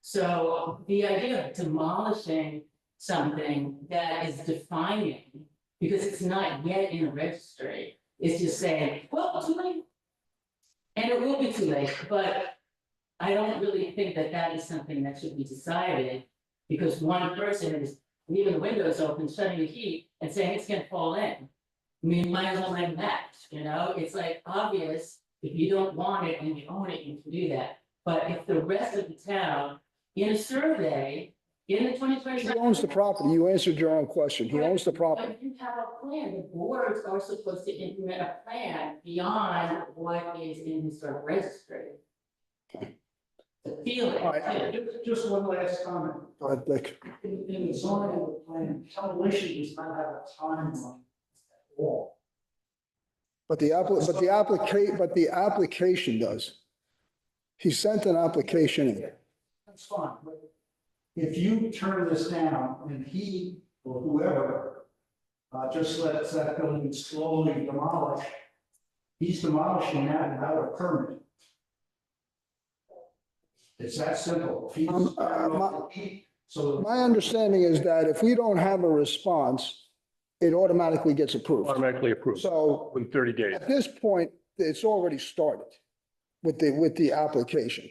So the idea of demolishing something that is defining, because it's not yet in a registry, is just saying, well, too late. And it will be too late, but I don't really think that that is something that should be decided, because one person is leaving the windows open, shutting the heat, and saying it's gonna fall in. I mean, might as well let match, you know, it's like obvious, if you don't want it and you own it, you can do that. But if the rest of the town, in a survey, in the 2020. He owns the property. You answered your own question. He owns the property. But you have a plan, the boards are supposed to implement a plan beyond what is in historic registry. The feeling. All right. Just one last comment. Go ahead, Dick. In the zoning of the plan, demolition does not have a timeline at all. But the application does. He sent an application in. That's fine, but if you turn this down and he or whoever just lets that building slowly demolish, he's demolishing that without a permit. It's that simple. If he's- So My understanding is that if we don't have a response, it automatically gets approved. Automatically approved So within 30 days. at this point, it's already started with the application.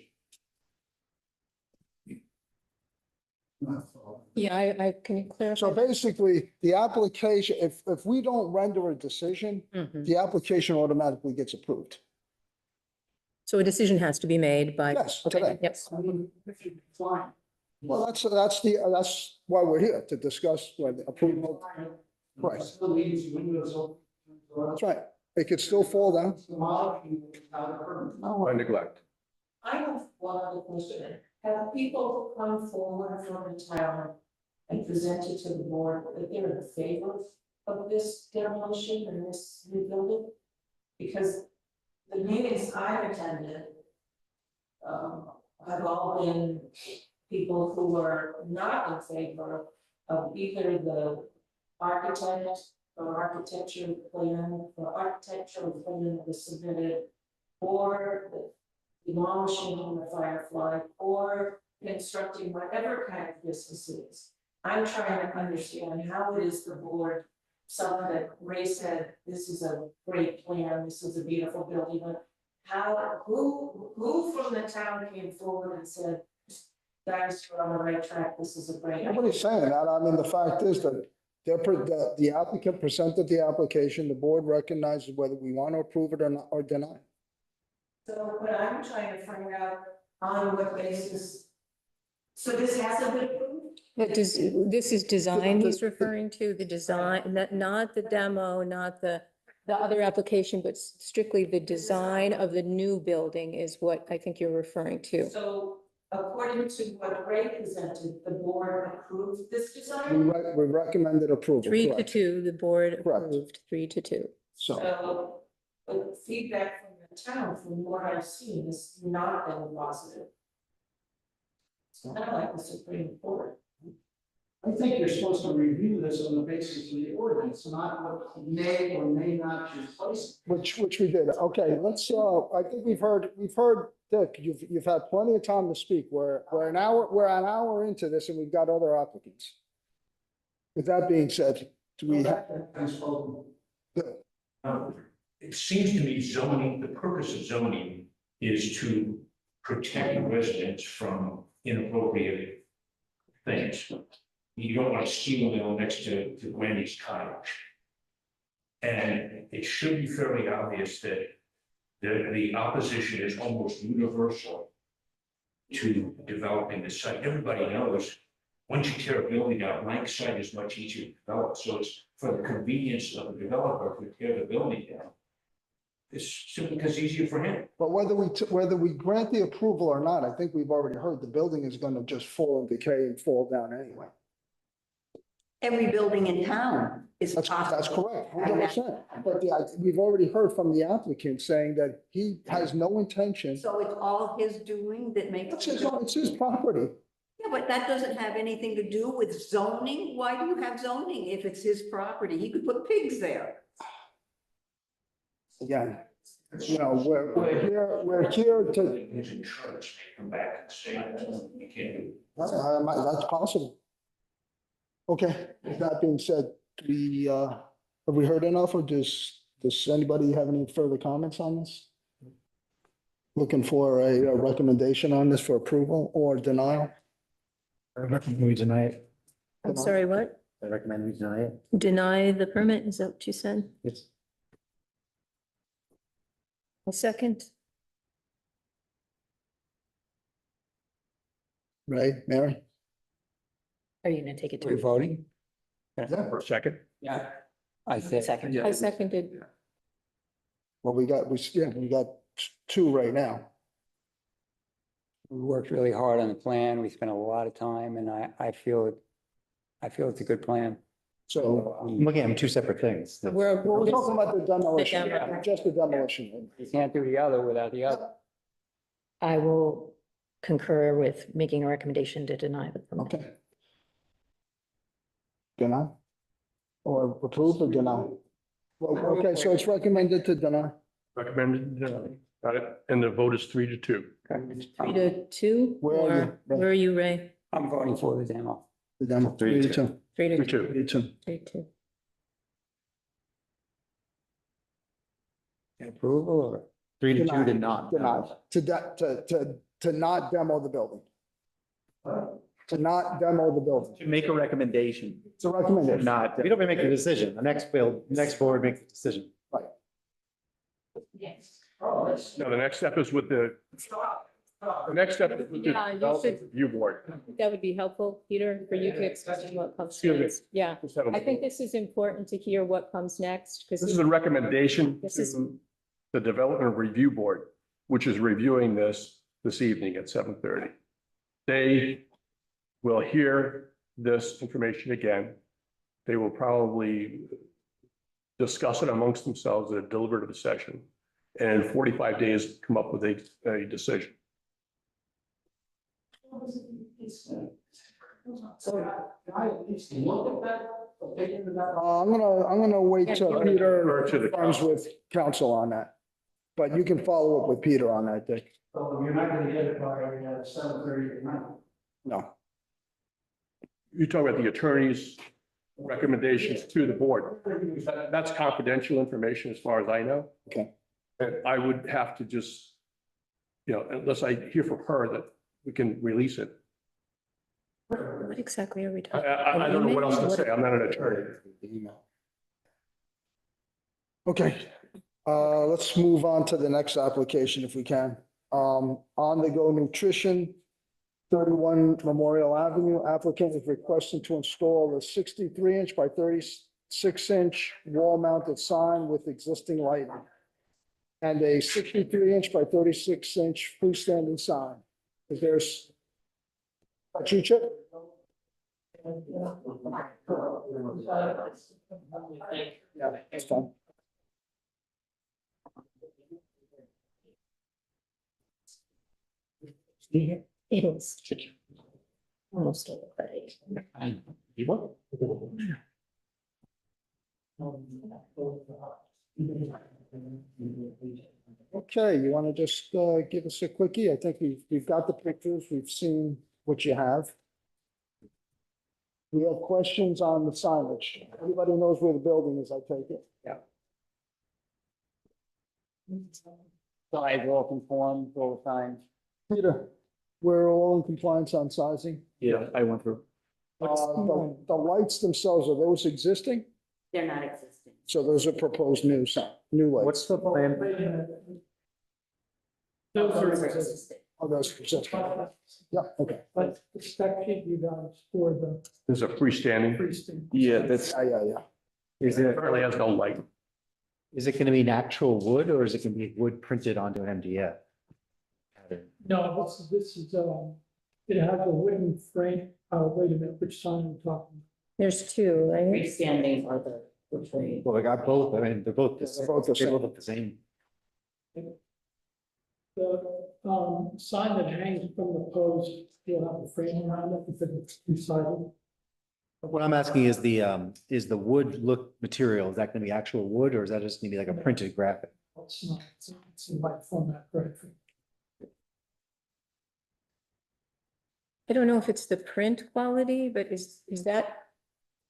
Yeah, I, can you clarify? So basically, the application, if we don't render a decision, Mhm. the application automatically gets approved. So a decision has to be made by. Yes, Okay, today. yes. fine. Well, that's why we're here, to discuss whether approval. Right. Still leaves windows open. That's right. It could still fall down. By neglect. I have one other question. Have people come forward from the town and presented to the board that they're in favor of this demolition and this rebuilding? Because the meetings I've attended have all been people who are not in favor of either the architect or architecture plan, or architectural plan that was submitted, or the demolishing the Firefly, or constructing whatever kind of business it is. I'm trying to understand how it is the board, some that Ray said, this is a great plan, this is a beautiful building, but how, who from the town came forward and said, guys, you're on the right track, this is a great idea? Nobody's saying that. I mean, the fact is that the applicant presented the application, the board recognizes whether we want to approve it or not, or deny. So, but I'm trying to find out on what basis. So this hasn't been approved? This is design he's referring to, the design, not the demo, not the other application, but strictly the design of the new building is what I think you're referring to. So according to what Ray presented, the board approved this design? We recommended approval. 3-2, the board Correct. approved, 3-2. So, So, but feedback from the town, from what I've seen, has not been positive. It's kind of like the Supreme Court. I think you're supposed to review this on the basis of the ordinance, not what may or may not be placed. which we did. Okay, let's, I think we've heard, Dick, you've had plenty of time to speak. We're an hour into this and we've got other applicants. With that being said, do we have? It seems to me zoning, the purpose of zoning is to protect residents from inappropriate things. You don't want a steel mill next to Wendy's cottage. And it should be fairly obvious that the opposition is almost universal to developing the site. Everybody knows, once you tear a building down, blank site is much easier to develop. So it's for the convenience of the developer to tear the building down. It's simply because it's easier for him. But whether we grant the approval or not, I think we've already heard the building is going to just fall and decay and fall down anyway. Every building in town is That's possible. correct, 100%. But we've already heard from the applicant saying that he has no intention. So it's all his doing that makes. It's his property. Yeah, but that doesn't have anything to do with zoning. Why do you have zoning if it's his property? He could put pigs there. Again, you know, we're here to. His insurance may come back and say, you can't do it. That's possible. Okay, with that being said, have we heard enough, or does anybody have any further comments on this? Looking for a recommendation on this for approval or denial? I recommend we deny it. I'm sorry, what? I recommend we deny it. Deny the permit, is that what you said? Yes. A second? Right, Mary? Are you gonna take it We're to? voting? Yeah, for a second. Yeah. I think. Second. I seconded. Well, we got two right now. We worked really hard on the plan. We spent a lot of time and I feel it's a good plan. So I'm looking at them two separate things. we're talking about the demolition, demo. just the demolition. You can't do the other without the other. I will concur with making a recommendation to deny the permit. Okay. Deny? Or approve or deny? Well, okay, so it's recommended to deny. Recommended, got it. And the vote is 3-2. 3-2, Where are you, or Ray? where are you, Ray? I'm voting for the demo. The demo, 3-2. 3 to 2. 3-2. 3-2. Approval or? 3-2 to not. To not demo the building. To not demo the building. To make a recommendation. It's a recommendation. Not, we don't make the decision. The next board makes the decision. Yes. No, the next step is with the next step is with the Yeah, you development should- review board. That would be helpful, Peter, for you to explain what comes Excuse me. next. Yeah, Just have a- I think this is important to hear what comes next, This is because a recommendation This is- to the development review board, which is reviewing this evening at 7:30. They will hear this information again. They will probably discuss it amongst themselves in a deliberative session. And in 45 days, come up with a decision. So can I at least look at that, opinion of that? I'm gonna wait till Yeah. Peter Refer to the comes with counsel on that. But you can follow up with Peter on that, Dick. So you're not gonna get it by 7:30 tonight. No. You talk about the attorney's recommendations to the board. That's confidential information as far as I know. Okay. And I would have to just, unless I hear from her that we can release it. what exactly are we I, talking? I don't know what else to say. I'm not an attorney. Okay, let's move on to the next application if we can. On the go nutrition, 31 Memorial Avenue, applicant is requesting to install a 63-inch by 36-inch wall mounted sign with existing lighting. And a 63-inch by 36-inch freestanding sign. Is there's you, Chip? Yeah, that's fine. It is. Almost all of it. Okay, you want to just give us a quickie? I think we've got the pictures, we've seen what you have. We have questions on the signage. Everybody knows where the building is, I take it. Size all conform, all signs. Peter, we're all in compliance on sizing. Yeah, I went through. The lights themselves, are those existing? They're not existing. So those are proposed new lights. What's the plan? Those are existing. Oh, those are existing. Yeah, okay. But the spec sheet you guys for the There's a freestanding. freestanding. Yeah, that's, Yeah. is it, Currently has no light. is it gonna be natural wood or is it gonna be wood printed onto an MDF? pattern? No, this is, it has a wooden frame. Wait a minute, which sign are we talking? There's two, right? Freestanding or the tree. Well, they got both, I mean, they're both, They're both the they both same. look the same. The sign that hangs from the post, you'll have a frame around it because it's two-sided. What I'm asking is the wood look material, is that gonna be actual wood or is that just gonna be like a printed graphic? It's not, it's in white format, right? I don't know if it's the print quality, but is that,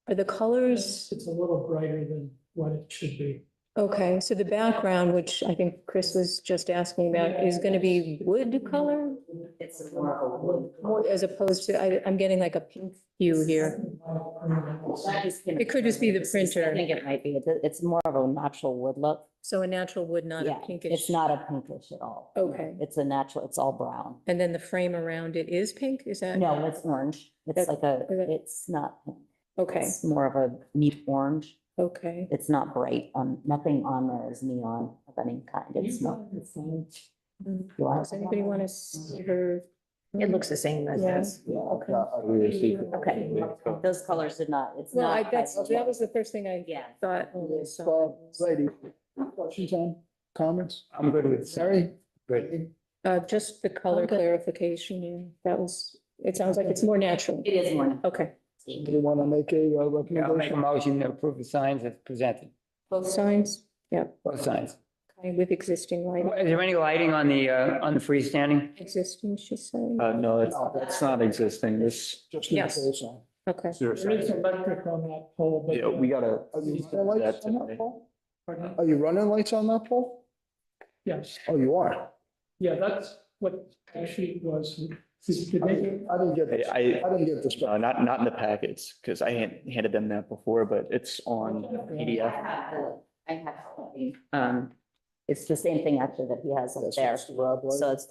are the colors? It's a little brighter than what it should be. Okay, so the background, which I think Chris was just asking about, is gonna be wood color? It's more of a wood. More as opposed to, I'm getting like a pink hue here. It could just be the I printer. think it might be. It's more of a natural wood look. So a natural wood, not a Yeah, pinkish. it's not a pinkish at all. Okay. It's a natural, it's all brown. And then the frame around it is pink, is that? No, it's orange. It's like a, Okay. it's not pink. Okay, It's more of a neat orange. okay. It's not bright. Nothing on there is neon of any kind. It's not. You want Does anybody want to see her? It looks the same as Yeah. this. Okay. Okay, those colors did not, it's Well, not. that was the first thing I Yeah. thought. when I saw it. Lady, questions on, comments? I'm good with. Sorry? Good. Just the color Okay. clarification, yeah, that was, it sounds like it's more natural. It is more. Okay, Do you want to make a Yeah, I'll make a recommendation? motion to approve the signs as presented, both signs, yeah. both signs. With existing lighting, Is there any lighting on the freestanding? existing, she said. No, that's not existing. This, Just need a Yes. pole sign. Okay. There is electric on that pole, but. yeah, we gotta. Are you running lights on that pole? Pardon? Are you running lights on that pole? Yes, Oh, you are? yeah, that's what the sheet was. Did I they- didn't get this. I didn't get this. Not in the packets, because I handed them that before, but it's on PDF. I have, it's the same thing actually that he has up That's there. what's the rod light? So it's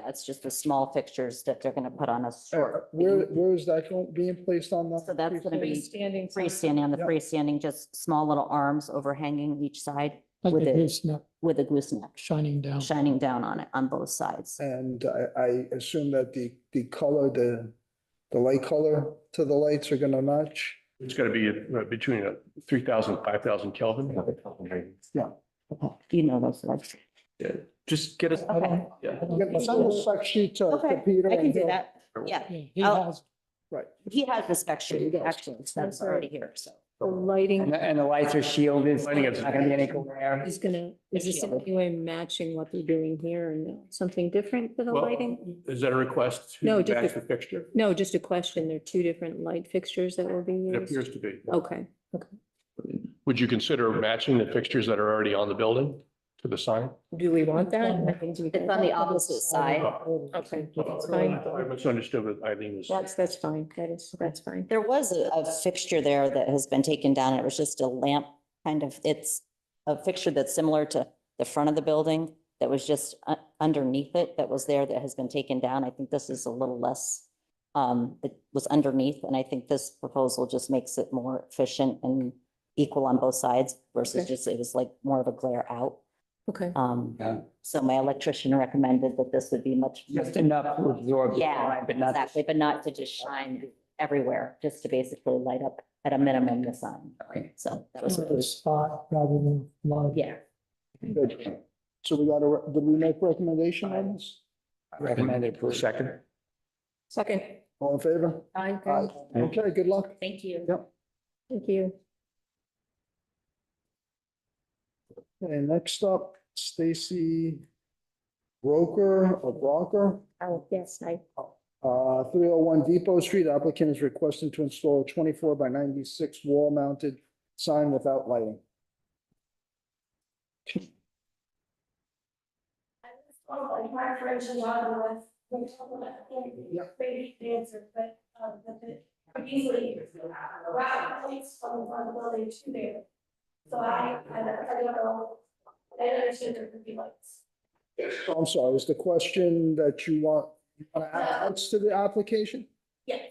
it's just the small fixtures that they're gonna put on a store. Where is that being placed on the? So that's gonna be Standing. freestanding, on the Yeah. freestanding, just small little arms overhanging each side Like with a a, gooseneck with a gooseneck shining down. shining down on it on both sides. And I assume that the color, the light color to the lights are gonna match? It's gotta be between 3,000, 5,000 Kelvin. Yeah. You know those lights. Just get us. Okay. Send the spec sheet to Okay, Peter. I can and do he'll- that. Yeah, He I'll- has, Right. he has the spec sheet, does. actually, so that's already here, so. The lighting And the lights are shielded, so Lighting there's is- not gonna be any glare. is this in any way matching what they're doing here and something different for the Well, lighting? is that a request No, to just match a- the fixture? No, just a question. There are two different light fixtures that will be It used. appears to be. Okay, Would you consider matching the fixtures that are already on the building to the sign? do we want that? I think we It's on the opposite side. Okay, that's fine. I misunderstood what Eileen was. That's fine. That's fine. There was a fixture there that has been taken down. It was just a lamp, kind of, it's a fixture that's similar to the front of the building that was just underneath it, that was there, that has been taken down. I think this is a little less, it was underneath, and I think this proposal just makes it more efficient and equal on both sides versus Okay. just, it was like more of a glare out. Okay. Yeah. So my electrician recommended that this would be much. Just enough to absorb the Yeah, light, but not. exactly, but not to just shine everywhere, just to basically light up at a minimum the sign. Okay. So that was, a spot rather than line. yeah. Good. So we got a, did we make recommendation on this? Recommended approval. Second. Second. All in favor? Aye. Okay, good luck. Thank you. Yep. Thank you. Okay, next up, Stacy Broker. Oh, yes, 301 Depot Street, applicant is requesting to install a 24 by 96 wall mounted sign without lighting. My French and Latin with. Great answer, but, it could easily, route points from the front of the building to there. So I don't know, I understood there could be lights. I'm sorry, is the question that you want to add lights to the application? Yes.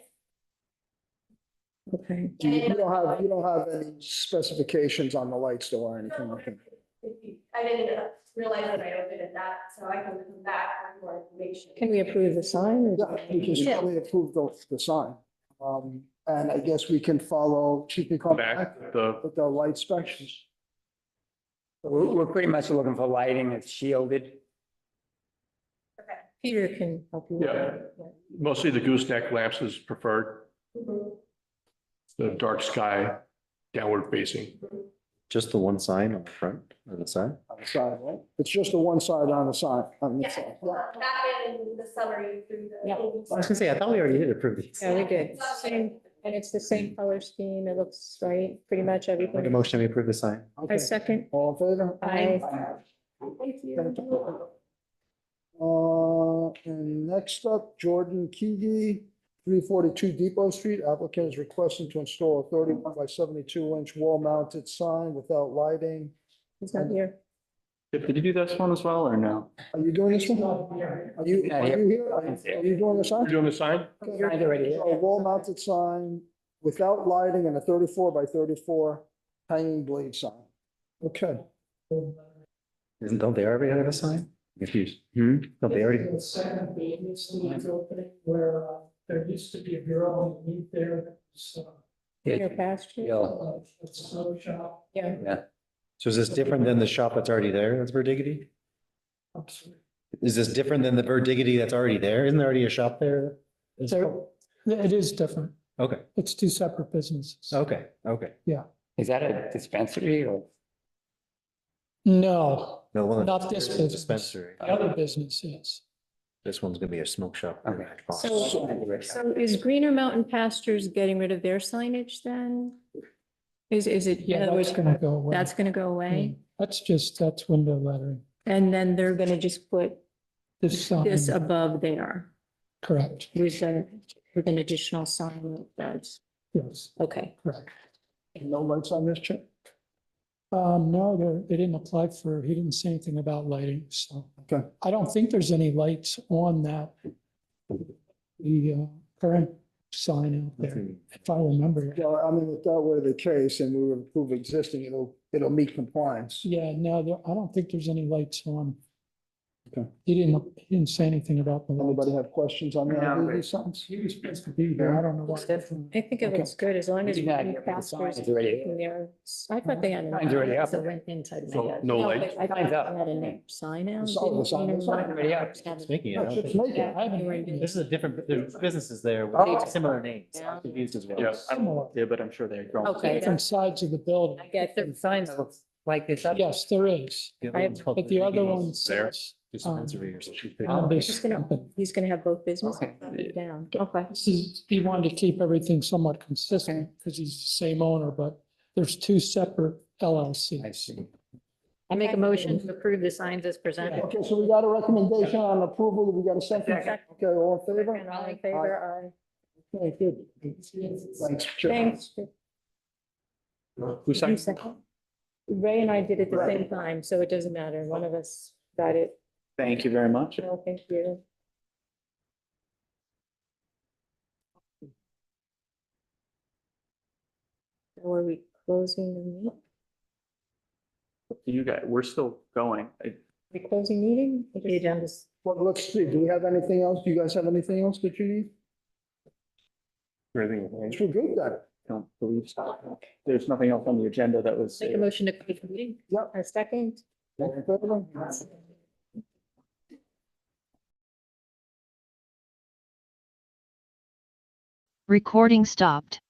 Okay. You don't have any specifications on the lights though or anything like that? I didn't realize that I opened it that, so I can come back with more information. Can we approve the sign? or- Yeah, you can certainly approve the sign. And I guess we can follow, she can come back The, with the light specs. We're pretty much looking for lighting that's shielded. Peter can help you. with Yeah. that. mostly the gooseneck lamps is preferred, Mhm. the dark sky, downward facing. Just the one sign on the front or the side? On the side, right? It's just the one side on the side, on the Yeah, side. back in the summer, you threw the. Yeah. I was gonna say, I thought we already did approve these. Yeah, we did. Same, and it's the same color scheme. It looks right, pretty much Make a everything. motion, we approve the sign. I Okay, second. all in favor? Aye. Thank you. And next up, Jordan Keegi, 342 Depot Street, applicant is requesting to install a 31 by 72 inch wall mounted sign without lighting. He's not here. Did you do this one as well, or no? Are you doing this one? Are you Not here? here. Are you doing the You're sign? doing the sign? Sign's already here. A wall mounted sign without lighting and a 34 by 34 hanging blade sign. Okay. Don't they already have a sign? I'm confused. Don't they already? The second maintenance needs opening where there used to be a bureau underneath there. that was, Your pasture? a snow shop. Yeah. So is this different than the shop that's already there? That's Verdigity? I'm sorry. Is this different than the Verdigity that's already there? Isn't there already a shop there? It is different. Okay, It's two separate businesses. okay, okay. Is that a dispensary or? No, the one Not that's this here is business. dispensary. The other business is. This one's gonna be a smoke shop. Okay. So is Greener Mountain Pastures getting rid of their signage then? Is it, in Yeah, other that's words, gonna go away. that's gonna go away? That's window lettering. And then they're gonna just put This sign, this above there correct, with an additional sign that's, yes, okay. correct. No lights on this, Chip? No, they didn't apply for, he didn't say anything about lighting, so. Okay. I don't think there's any lights on that. The current sign out there, if I remember. Well, I mean, if that were the case and we would approve existing, it'll meet compliance. Yeah, no, I don't think there's any lights on. Okay. He didn't say anything about the Anybody lights. have questions on that? No. Any sentence? He was supposed to be there, I don't know what. I think it looks good as long as. He's not we here, but the sign pastures is already- in there. I thought they had. Sign's already up. So it went inside my So head. no lights? I thought Sign's they up. had a name sign out. The sign is up. Already up. Making it. I don't Chip's think- making it. I haven't- This is a different, there's businesses there Oh. with similar names. Yeah. I'm confused as well. Yeah. Similar, Yeah, but I'm sure they're growing. Okay. different sides of the building. I get The the, sign that looks like this up. Yes, there is, but the other one There. says, Dispensary or something. he's gonna have both businesses Okay. down. Okay. He wanted to keep everything somewhat consistent because he's the same owner, but there's two separate LLCs. I see. I make a motion to approve the signs as presented. Okay, so we got a recommendation on approval. We got a second. Second. Okay, all in favor? And all in favor, aye. Okay, good. Thanks, Chip. Thanks. Who You seconded? second? Ray and I did it at the same time, so it doesn't matter. One of us got it. Thank you very much. No, thank you. So are we closing the meeting? You guys, we're still going. We closing meeting? The agenda's. Well, let's see. Do we have anything else? Do you guys have anything else that you need? Everything. We're good then. Don't believe so. There's nothing else on the agenda that was. Make a motion to close the meeting? Yep. A second? All in favor? Recording stopped.